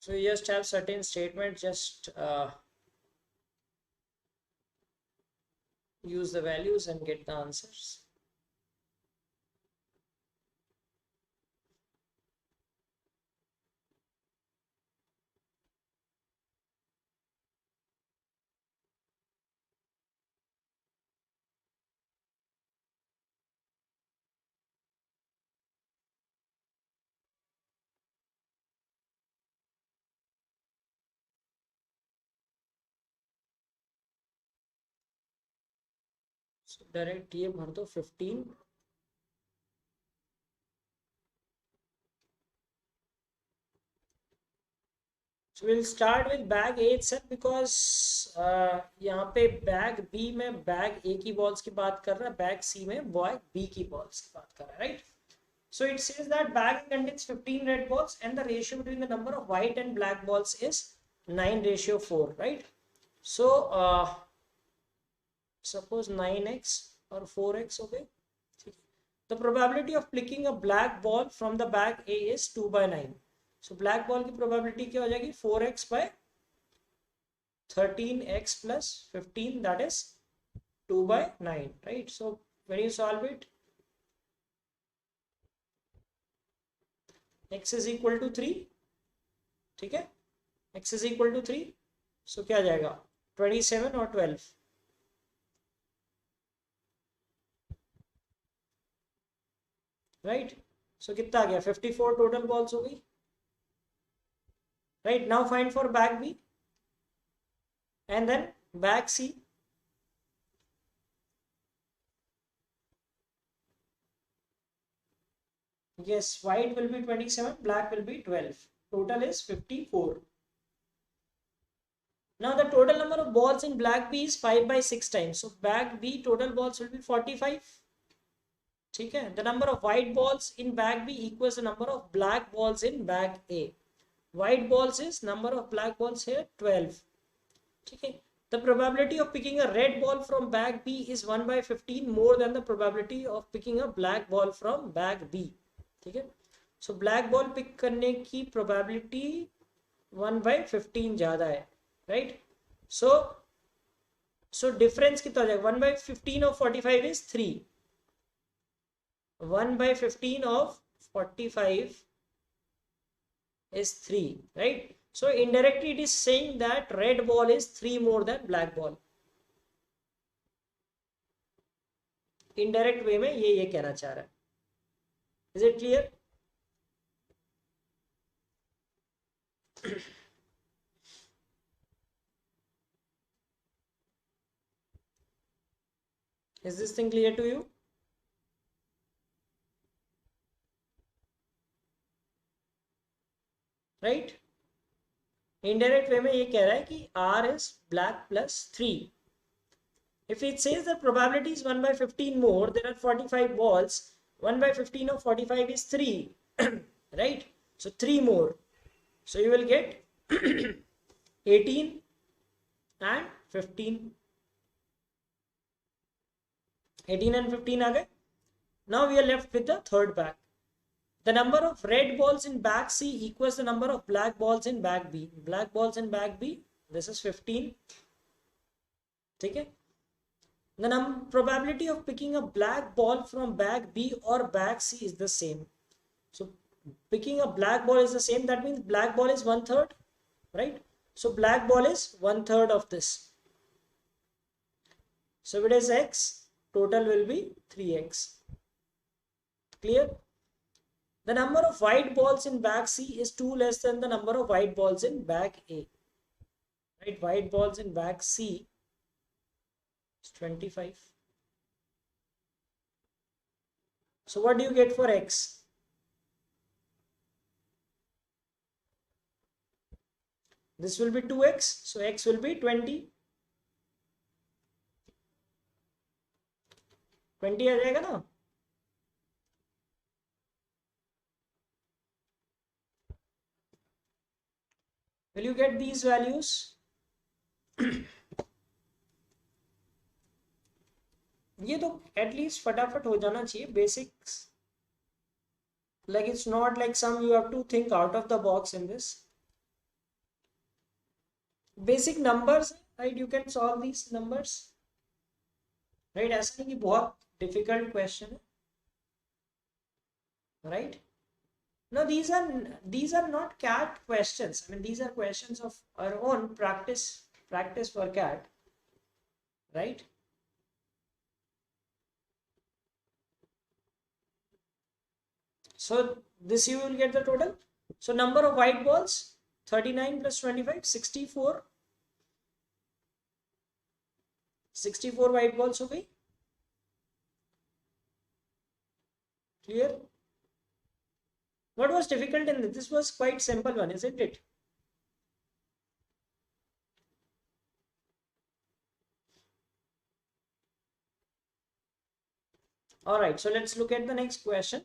So you just have certain statement, just use the values and get the answers. So direct ये भर दो 15. So we'll start with bag A itself because यहाँ पे bag B में bag A की balls की बात कर रहा है, bag C में bag B की balls की बात कर रहा है, right? So it says that bag contains 15 red balls and the ratio between the number of white and black balls is 9:4, right? So suppose 9x or 4x, okay? The probability of picking a black ball from the bag A is 2/9. So black ball की probability क्या हो जाएगी 4x by 13x plus 15, that is 2/9, right? So when you solve it, x is equal to 3, ठीक है? x is equal to 3, so क्या जाएगा 27 और 12, right? So कितना आ गया 54 total balls हो गई, right? Now find for bag B and then bag C. Yes, white will be 27, black will be 12. Total is 54. Now the total number of balls in bag B is 5/6 times. So bag B total balls will be 45. ठीक है. The number of white balls in bag B equals the number of black balls in bag A. White balls is number of black balls here 12. ठीक है. The probability of picking a red ball from bag B is 1 by 15 more than the probability of picking a black ball from bag B. ठीक है. So black ball pick करने की probability 1 by 15 ज़्यादा है, right? So difference कितना हो जाएगा? 1 by 15 of 45 is 3. 1 by 15 of 45 is 3, right? So indirectly it is saying that red ball is 3 more than black ball. Indirect way में ये कहना चाह रहा है. Is it clear? Is this thing clear to you? Right? Indirect way में ये कह रहा है कि R is black plus 3. If it says that probability is 1 by 15 more, there are 45 balls. 1 by 15 of 45 is 3. Right? So 3 more. So you will get 18 and 15. 18 and 15 are. Now we are left with the third bag. The number of red balls in bag C equals the number of black balls in bag B. Black balls in bag B, this is 15. Okay. The probability of picking a black ball from bag B or bag C is the same. So picking a black ball is the same. That means black ball is 1/3, right? So black ball is 1/3 of this. So if it is X, total will be 3X. Clear? The number of white balls in bag C is 2 less than the number of white balls in bag A. Right? White balls in bag C is 25. So what do you get for X? This will be 2X. So X will be 20. 20 आ जाएगा ना? Will you get these values? ये तो at least फटाफट हो जाना चाहिए. Basics, like it's not like some you have to think out of the box in this. Basic numbers, right? You can solve these numbers, right? ऐसा नहीं कि बहुत difficult question है, right? No, these are not CAT questions. I mean, these are questions of our own practice for CAT, right? So this you will get the total. So number of white balls 39 plus 25 64. 64 white balls हो गई. Clear? What was difficult in this? This was quite simple one, isn't it? All right, so let's look at the next question.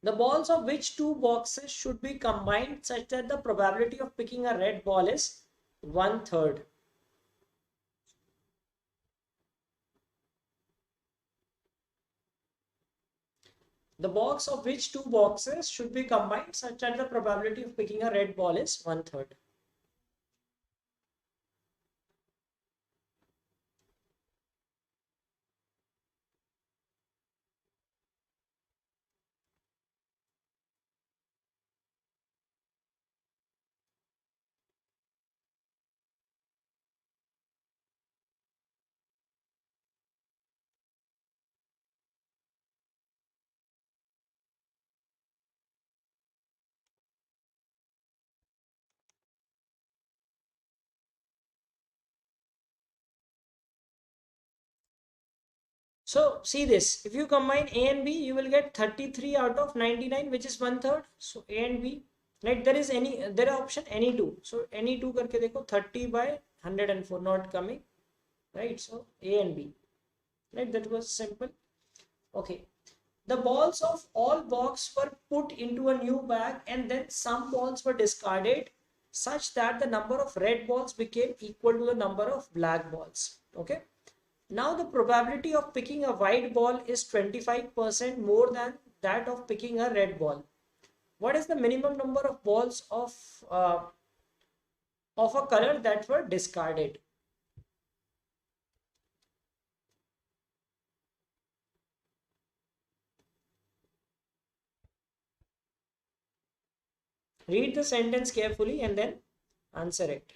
The balls of which two boxes should be combined such that the probability of picking a red ball is 1/3? The box of which two boxes should be combined such that the probability of picking a red ball is 1/3? So see this, if you combine A and B, you will get 33 out of 99, which is 1/3. So A and B, right? There are option any two. So any two करके देखो, 30 by 104 not coming, right? So A and B, right? That was simple. Okay. The balls of all box were put into a new bag and then some balls were discarded such that the number of red balls became equal to the number of black balls. Okay. Now the probability of picking a white ball is 25% more than that of picking a red ball. What is the minimum number of balls of a color that were discarded? Read the sentence carefully and then answer it.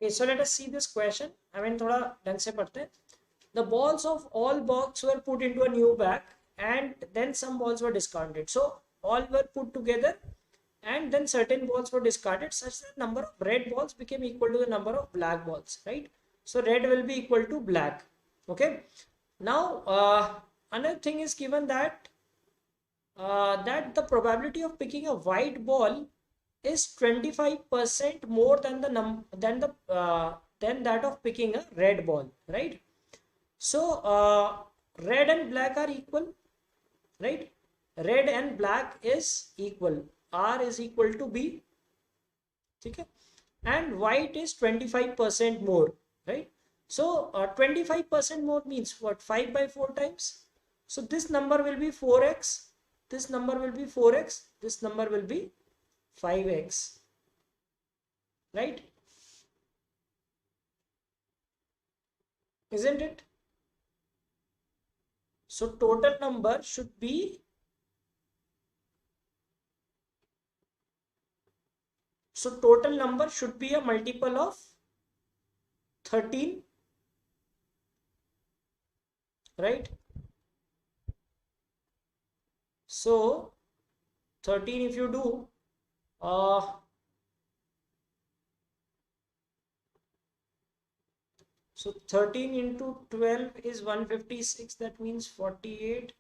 Okay, so let us see this question. I mean, थोड़ा ढंग से पढ़ते हैं. The balls of all box were put into a new bag and then some balls were discarded. So all were put together and then certain balls were discarded such that number of red balls became equal to the number of black balls, right? So red will be equal to black. Okay. Now another thing is given that that the probability of picking a white ball is 25% more than than that of picking a red ball, right? So red and black are equal, right? Red and black is equal. R is equal to B. Okay? And white is 25% more, right? So 25% more means what? 5 by 4 times. So this number will be 4x. This number will be 4x. This number will be 5x, right? Isn't it? So total number should be, a multiple of 13, right? So 13 if you do, so 13 into 12 is 156. That means 48,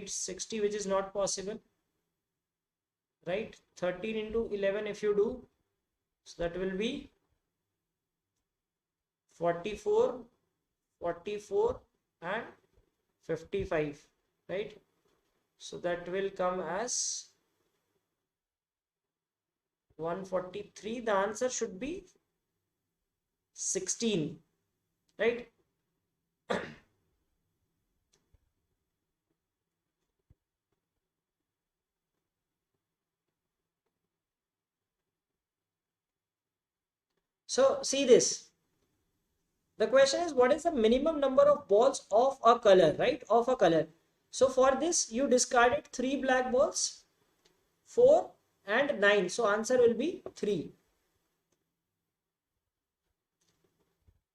60, which is not possible, right? 13 into 11 if you do, so that will be 44, and 55, right? So that will come as 143. The answer should be 16, right? So see this. The question is, what is the minimum number of balls of a color, right? Of a color. So for this, you discarded 3 black balls, 4 and 9. So answer will be 3.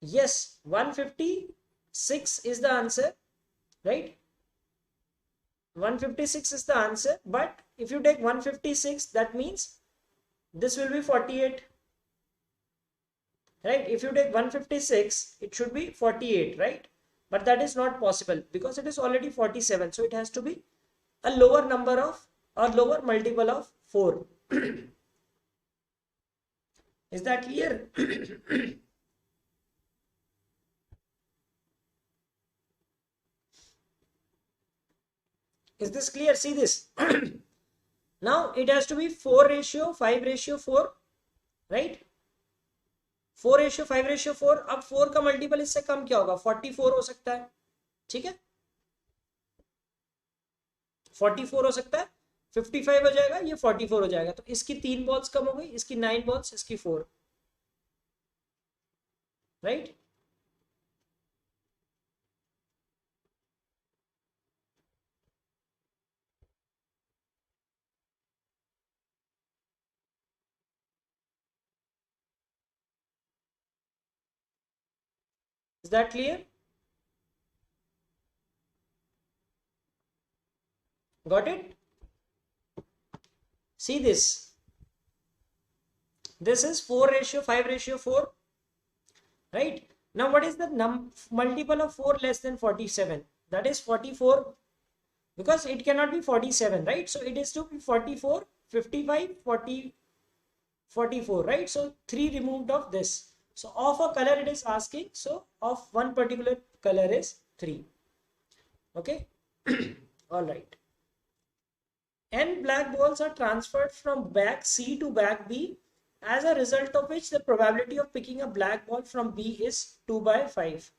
Yes, 156 is the answer, right? 156 is the answer. But if you take 156, that means this will be 48. Right? If you take 156, it should be 48, right? but that is not possible because it is already 47. So it has to be a lower number of or lower multiple of 4. Is that clear? Is this clear? See this. Now it has to be 4 ratio 5 ratio 4, right? 4 ratio 5 ratio 4. अब 4 का multiple इससे कम क्या होगा? 44 हो सकता है, ठीक है? 44 हो सकता है, 55 हो जाएगा, ये 44 हो जाएगा। तो इसकी 3 बॉल्स कम हो गई, इसकी 9 बॉल्स, इसकी 4, right? Is that clear? Got it? See this. This is 4 ratio 5 ratio 4, right? Now what is the multiple of 4 less than 47? That is 44, because it cannot be 47, right? So it is to be 44, 55, 40, 44, right? So 3 removed of this. So of a color it is asking. So of one particular color is 3. Okay. All right. N black balls are transferred from bag C to bag B, as a result of which the probability of picking a black ball from B is 2 by 5.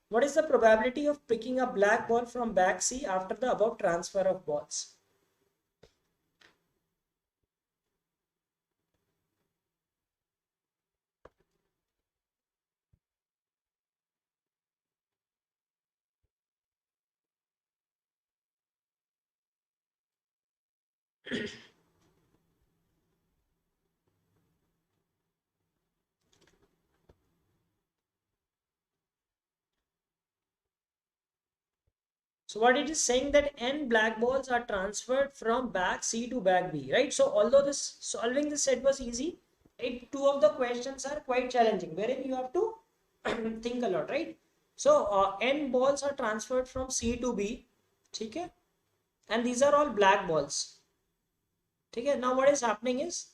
What is the probability of picking a black ball from bag C after the above transfer of balls? So what it is saying that N black balls are transferred from bag C to bag B, right? So although this solving this set was easy, two of the questions are quite challenging, wherein you have to think a lot, right? So N balls are transferred from C to B, okay? And these are all black balls, okay? Now what is happening is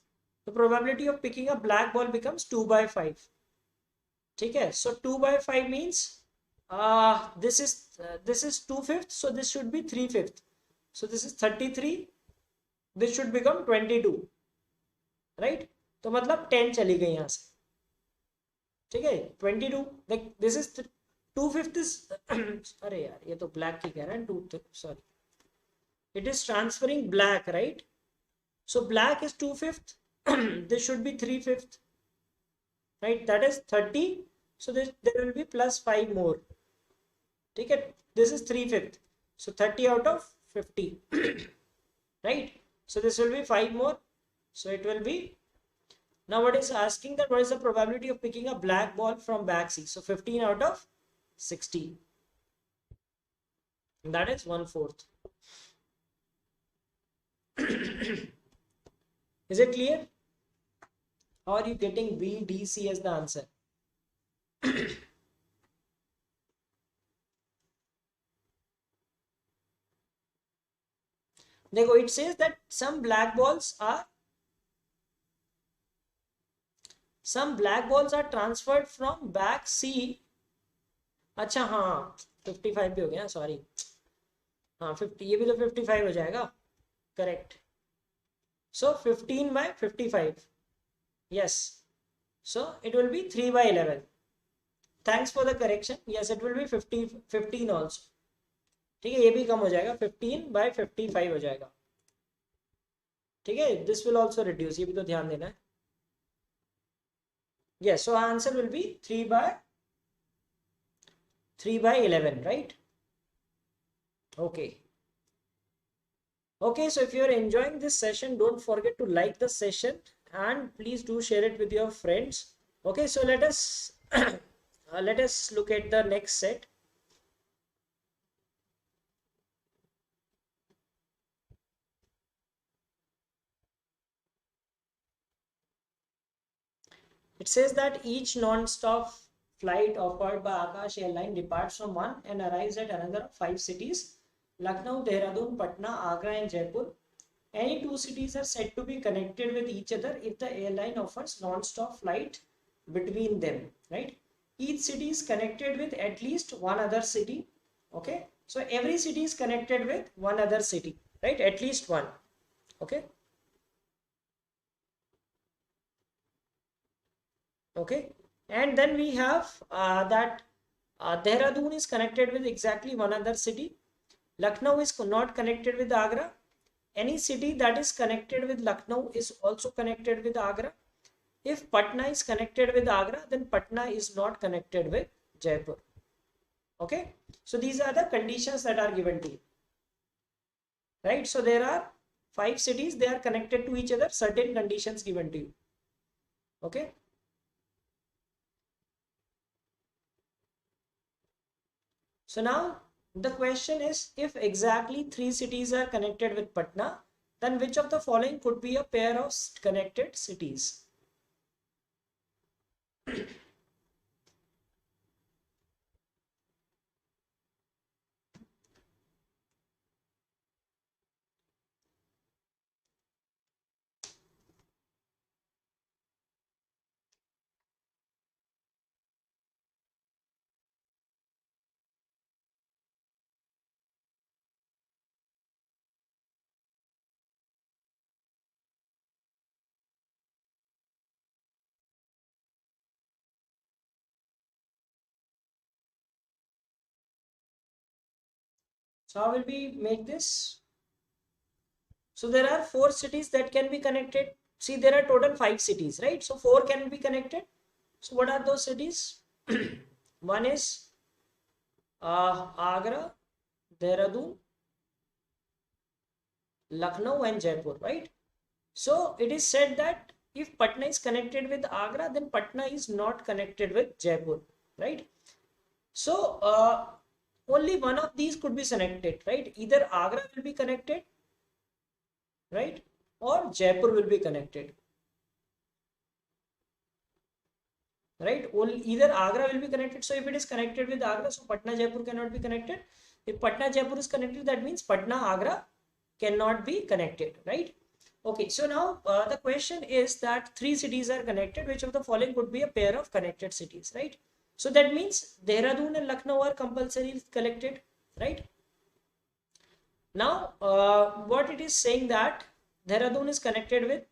the probability of picking a black ball becomes 2 by 5, okay? So 2 by 5 means this is 2/5, so this should be 3/5. So this is 33, this should become 22, right? तो मतलब 10 चली गई यहाँ से, ठीक है? 22, like this is 2/5 is अरे यार ये तो black की कह रहा है, 2, sorry, it is transferring black, right? So black is 2/5, this should be 3/5, right? That is 30, so there will be plus 5 more. ठीक है, this is 3/5, so 30 out of 50, right? So this will be 5 more, so it will be, now what is asking that what is the probability of picking a black ball from bag C? So 15 out of 60, that is 1/4. Is it clear? Or are you getting B, D, C as the answer? देखो, it says that some black balls are transferred from bag C. अच्छा हाँ, 55 भी हो गया, sorry, हाँ 50, ये भी तो 55 हो जाएगा, correct. So 15 by 55, yes, so it will be 3 by 11. Thanks for the correction. Yes, it will be 15 also. ठीक है, ये भी कम हो जाएगा, 15 by 55 हो जाएगा, ठीक है? This will also reduce, ये भी तो ध्यान देना है. Yes, so answer will be 3 by 11, right? Okay. Okay, so if you are enjoying this session, don't forget to like the session and please do share it with your friends. Okay, so let us let us look at the next set. It says that each non-stop flight offered by Akash Airline departs from one and arrives at another of 5 cities, Lucknow, Dehradun, Patna, Agra and Jaipur. Any 2 cities are said to be connected with each other if the airline offers non-stop flight between them, right? Each city is connected with at least one other city, okay? So every city is connected with one other city, right? At least one, okay? Okay, and then we have that Dehradun is connected with exactly one other city. Lucknow is not connected with Agra. Any city that is connected with Lucknow is also connected with Agra. If Patna is connected with Agra, then Patna is not connected with Jaipur. Okay, so these are the conditions that are given to you, right? So there are 5 cities, they are connected to each other, certain conditions given to you. Okay. So now the question is, if exactly 3 cities are connected with Patna, then which of the following could be a pair of connected cities? So how will we make this? So there are 4 cities that can be connected. See, there are total 5 cities, right? So 4 can be connected. So what are those cities? One is Agra, Dehradun, Lucknow and Jaipur, right? So it is said that if Patna is connected with Agra, then Patna is not connected with Jaipur, right? So only one of these could be connected, right? Either Agra will be connected, right? Or Jaipur will be connected, right? Only either Agra will be connected. So if it is connected with Agra, so Patna Jaipur cannot be connected. If Patna Jaipur is connected, that means Patna Agra cannot be connected, right? Okay, so now the question is that 3 cities are connected. Which of the following could be a pair of connected cities, right? So that means Dehradun and Lucknow are compulsory connected, right? Now, what it is saying that Dehradun is connected with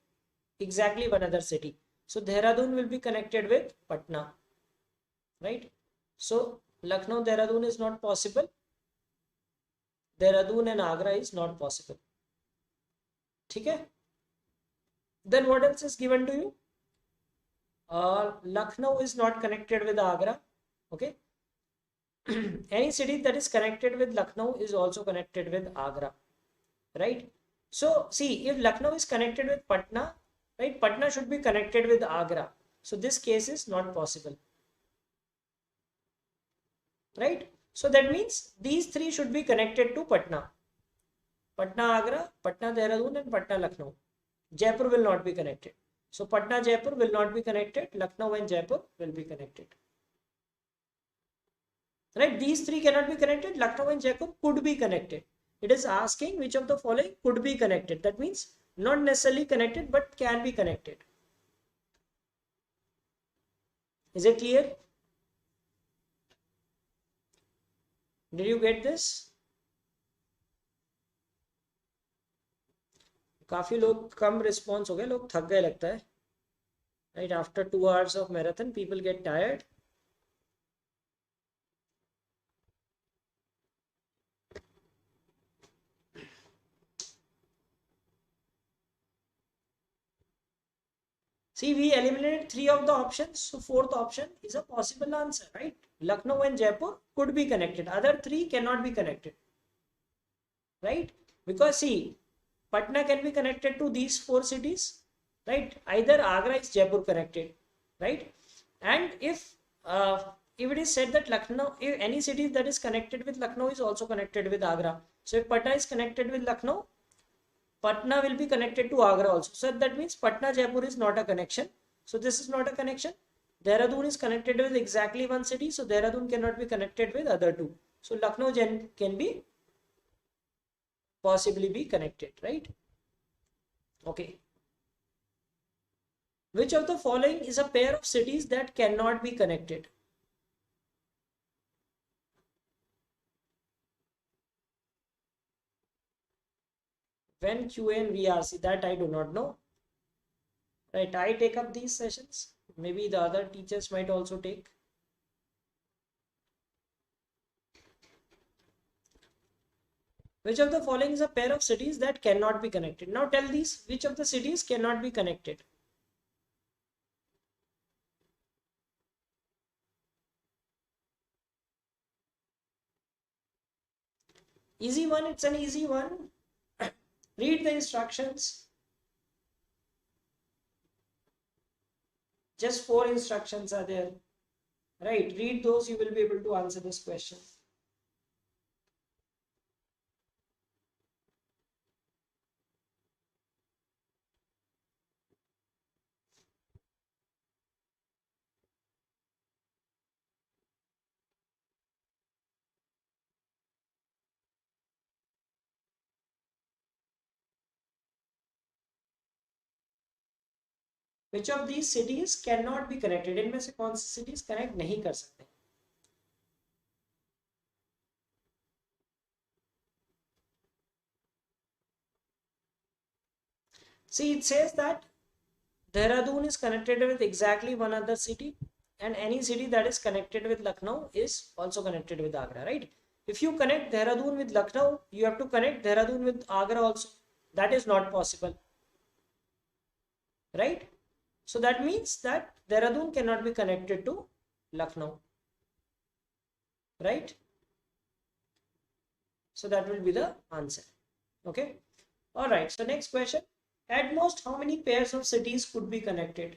exactly one other city. So Dehradun will be connected with Patna, right? So Lucknow, Dehradun is not possible. Dehradun and Agra is not possible. Okay? Then what else is given to you? Lucknow is not connected with Agra. Okay. Any city that is connected with Lucknow is also connected with Agra, right? So see, if Lucknow is connected with Patna, right, Patna should be connected with Agra. So this case is not possible, right? So that means these 3 should be connected to Patna. Patna Agra, Patna Dehradun and Patna Lucknow. Jaipur will not be connected. So Patna Jaipur will not be connected. Lucknow and Jaipur will be connected. Right? These 3 cannot be connected. Lucknow and Jaipur could be connected. It is asking which of the following could be connected. That means not necessarily connected but can be connected. Is it clear? Did you get this? काफी लोग कम response हो गए, लोग थक गए लगता है, right? After 2 hours of marathon people get tired. See, we eliminated 3 of the options, so 4th option is a possible answer, right? Lucknow and Jaipur could be connected, other 3 cannot be connected, right? Because see, Patna can be connected to these 4 cities, right? Either Agra is Jaipur connected, right? And if it is said that Lucknow, if any city that is connected with Lucknow is also connected with Agra, so if Patna is connected with Lucknow, Patna will be connected to Agra also. So that means Patna Jaipur is not a connection. So this is not a connection. Dehradun is connected with exactly one city, so Dehradun cannot be connected with other two. So Lucknow can be possibly be connected, right? Okay. Which of the following is a pair of cities that cannot be connected? When QA and VRC, that I do not know. Right, I take up these sessions. Maybe the other teachers might also take. Which of the following is a pair of cities that cannot be connected? Now tell these, which of the cities cannot be connected? Easy one, it's an easy one. Read the instructions. Just 4 instructions are there. Right, read those, you will be able to answer this question. Which of these cities cannot be connected? इनमें से कौन सी cities connect नहीं कर सकते? See, it says that Dehradun is connected with exactly one other city, and any city that is connected with Lucknow is also connected with Agra, right? If you connect Dehradun with Lucknow, you have to connect Dehradun with Agra also. That is not possible, right? So that means that Dehradun cannot be connected to Lucknow, right? So that will be the answer. Okay. All right. So next question. At most, how many pairs of cities could be connected?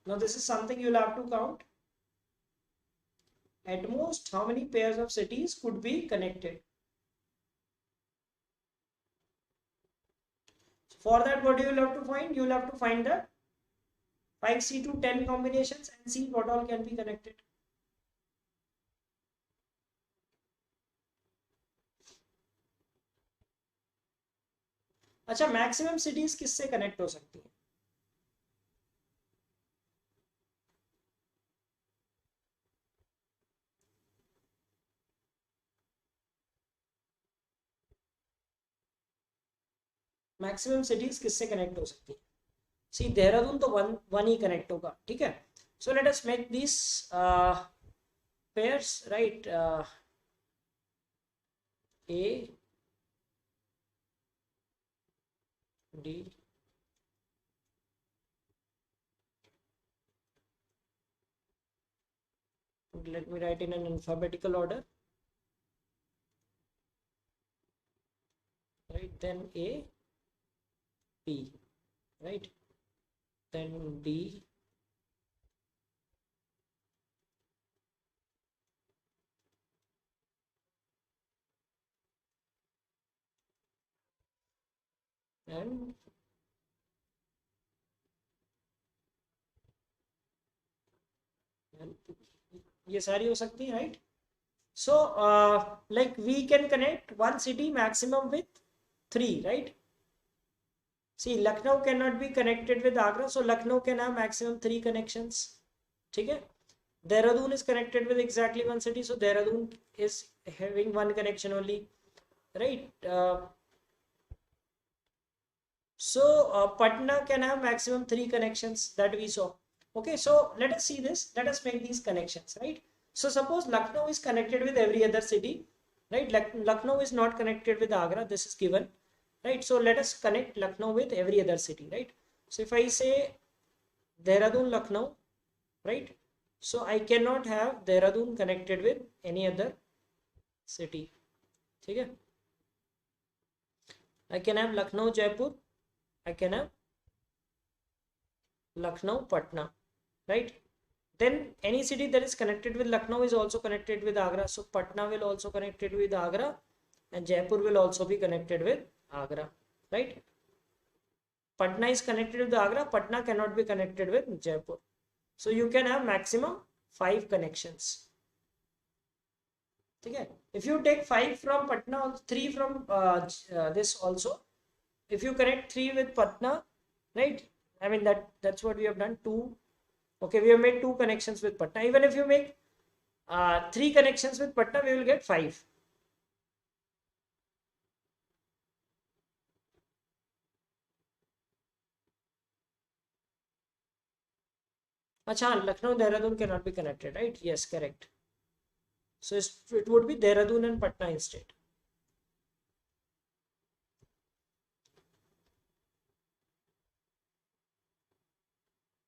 Now this is something you'll have to count. At most, how many pairs of cities could be connected? So for that, what you will have to find? You will have to find the 5C to 10 combinations and see what all can be connected. अच्छा, maximum cities किससे connect हो सकती है? Maximum cities किससे connect हो सकती है? सी देहरादून तो वन ही कनेक्ट होगा, ठीक है. So let us make this pairs, right. A, D, let me write in an alphabetical order, right? Then A, B, right? Then D, and ये सारी हो सकती है, right? So like we can connect one city maximum with 3, right? See, Lucknow cannot be connected with Agra, so Lucknow can have maximum 3 connections. ठीक है. Dehradun is connected with exactly one city, so Dehradun is having one connection only, right? Patna can have maximum 3 connections that we saw. Okay, so let us see this. Let us make these connections, right? So suppose Lucknow is connected with every other city, right? Lucknow is not connected with Agra. This is given, right? So let us connect Lucknow with every other city, right? So if I say Dehradun, Lucknow, right? So I cannot have Dehradun connected with any other city. Okay? I can have Lucknow, Jaipur. I can have Lucknow, Patna, right? Then any city that is connected with Lucknow is also connected with Agra. So Patna will also connected with Agra, and Jaipur will also be connected with Agra, right? Patna is connected with Agra, Patna cannot be connected with Jaipur. So you can have maximum 5 connections. Okay. If you take 5 from Patna, 3 from this also, if you connect 3 with Patna, right? I mean that's what we have done. 2. Okay, we have made 2 connections with Patna. Even if you make 3 connections with Patna, we will get 5. Acha, Lucknow, Dehradun cannot be connected, right? Yes, correct. So it would be Dehradun and Patna instead.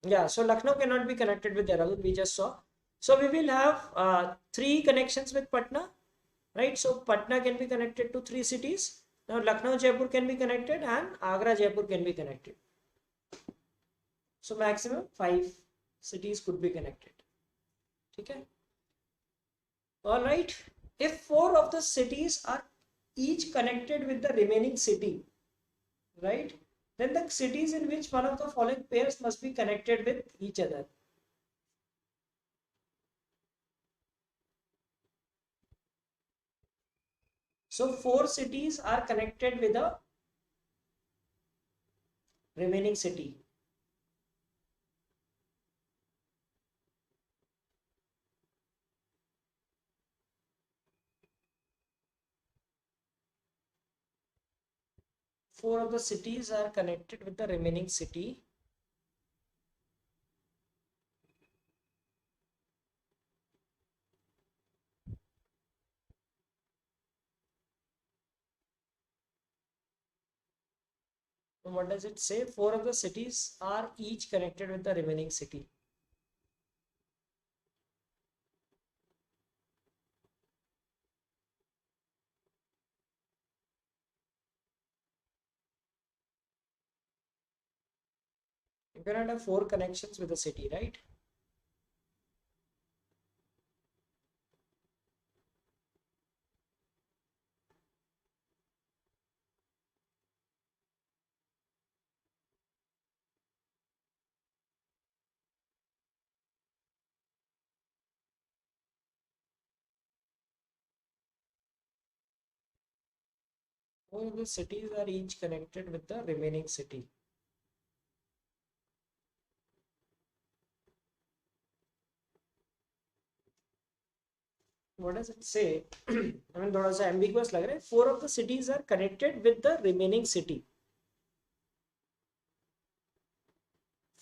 Yeah, so Lucknow cannot be connected with Dehradun, we just saw. So we will have 3 connections with Patna, right? So Patna can be connected to 3 cities. Now Lucknow, Jaipur can be connected and Agra, Jaipur can be connected. So maximum 5 cities could be connected. Okay. All right. If 4 of the cities are each connected with the remaining city, right? Then the cities in which one of the following pairs must be connected with each other. So 4 cities are connected with a remaining city. Four of the cities are connected with the remaining city. What does it say? 4 of the cities are each connected with the remaining city. You cannot have 4 connections with a city, right? Four of the cities are each connected with the remaining city. What does it say? I mean, थोड़ा सा ambiguous लग रहा है. 4 of the cities are connected with the remaining city.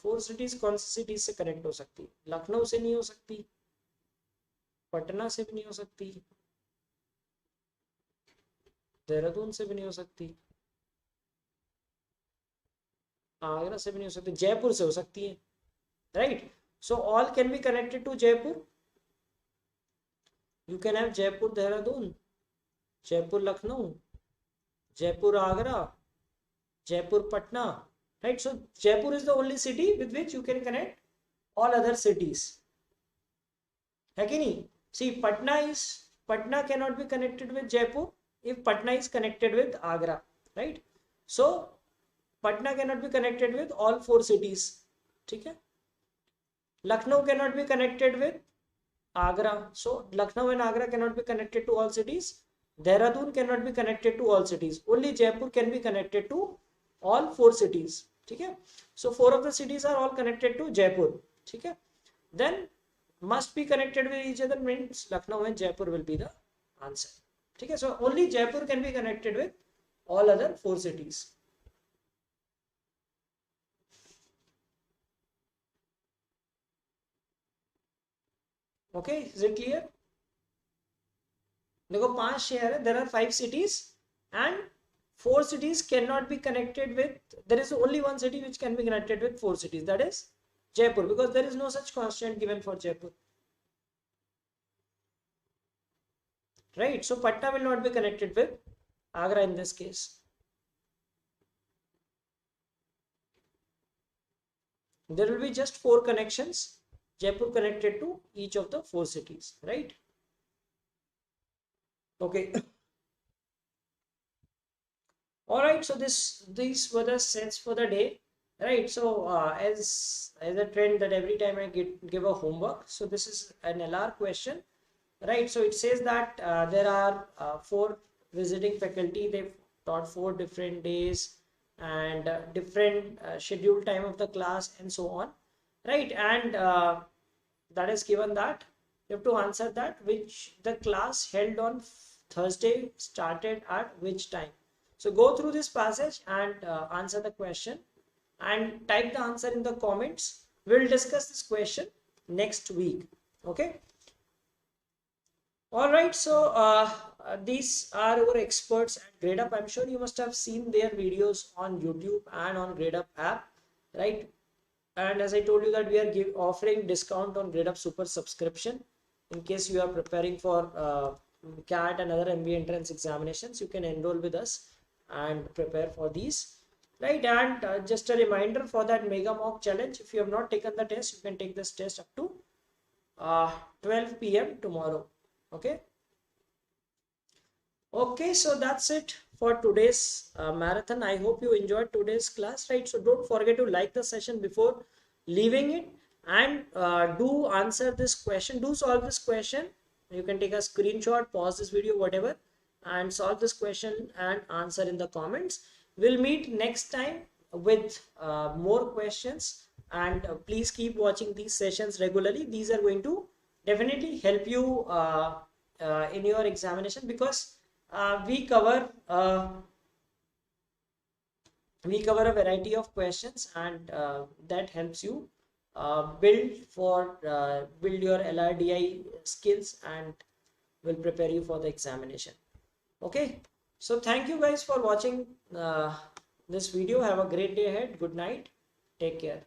4 cities कौन सी cities से connect हो सकती? लखनऊ से नहीं हो सकती, पटना से भी नहीं हो सकती, देहरादून से भी नहीं हो सकती, आगरा से भी नहीं हो सकती, जयपुर से हो सकती है, right? So all can be connected to Jaipur. You can have Jaipur Dehradun, Jaipur Lucknow, Jaipur Agra, Jaipur Patna, right? So Jaipur is the only city with which you can connect all other cities. है कि नहीं? See, Patna cannot be connected with Jaipur if Patna is connected with Agra, right? So Patna cannot be connected with all 4 cities. ठीक है? Lucknow cannot be connected with Agra. So Lucknow and Agra cannot be connected to all cities. Dehradun cannot be connected to all cities. Only Jaipur can be connected to all 4 cities. Okay? So 4 of the cities are all connected to Jaipur. Okay? Then must be connected with each other means Lucknow and Jaipur will be the answer. Okay? So only Jaipur can be connected with all other 4 cities. Okay, is it clear? देखो 5 शहर है, there are 5 cities and 4 cities cannot be connected with, there is only one city which can be connected with 4 cities, that is Jaipur, because there is no such constant given for Jaipur, right? So Patna will not be connected with Agra in this case. There will be just 4 connections, Jaipur connected to each of the 4 cities, right? Okay. All right, so these were the sets for the day, right? So as a trend that every time I give a homework, so this is an LR question, right? So it says that there are 4 visiting faculty. They've taught 4 different days and different scheduled time of the class and so on, right? And that is given that you have to answer that which the class held on Thursday started at which time. So go through this passage and answer the question and type the answer in the comments. We'll discuss this question next week. Okay. All right. So these are our experts at Gradeup. I'm sure you must have seen their videos on YouTube and on Gradeup app, right? And as I told you that we are offering discount on Gradeup Super subscription. In case you are preparing for CAT and other MBA entrance examinations, you can enroll with us and prepare for these, right? And just a reminder for that mega mock challenge, if you have not taken the test, you can take this test up to 12 p.m. tomorrow. Okay. Okay, so that's it for today's marathon. I hope you enjoyed today's class, right? So don't forget to like the session before leaving it, and do answer this question, do solve this question. You can take a screenshot, pause this video, whatever, and solve this question and answer in the comments. We'll meet next time with more questions, and please keep watching these sessions regularly. These are going to definitely help you in your examination, because we cover a variety of questions, and that helps you build your LRDI skills and will prepare you for the examination. Okay, so thank you guys for watching this video. Have a great day ahead. Good night. Take care.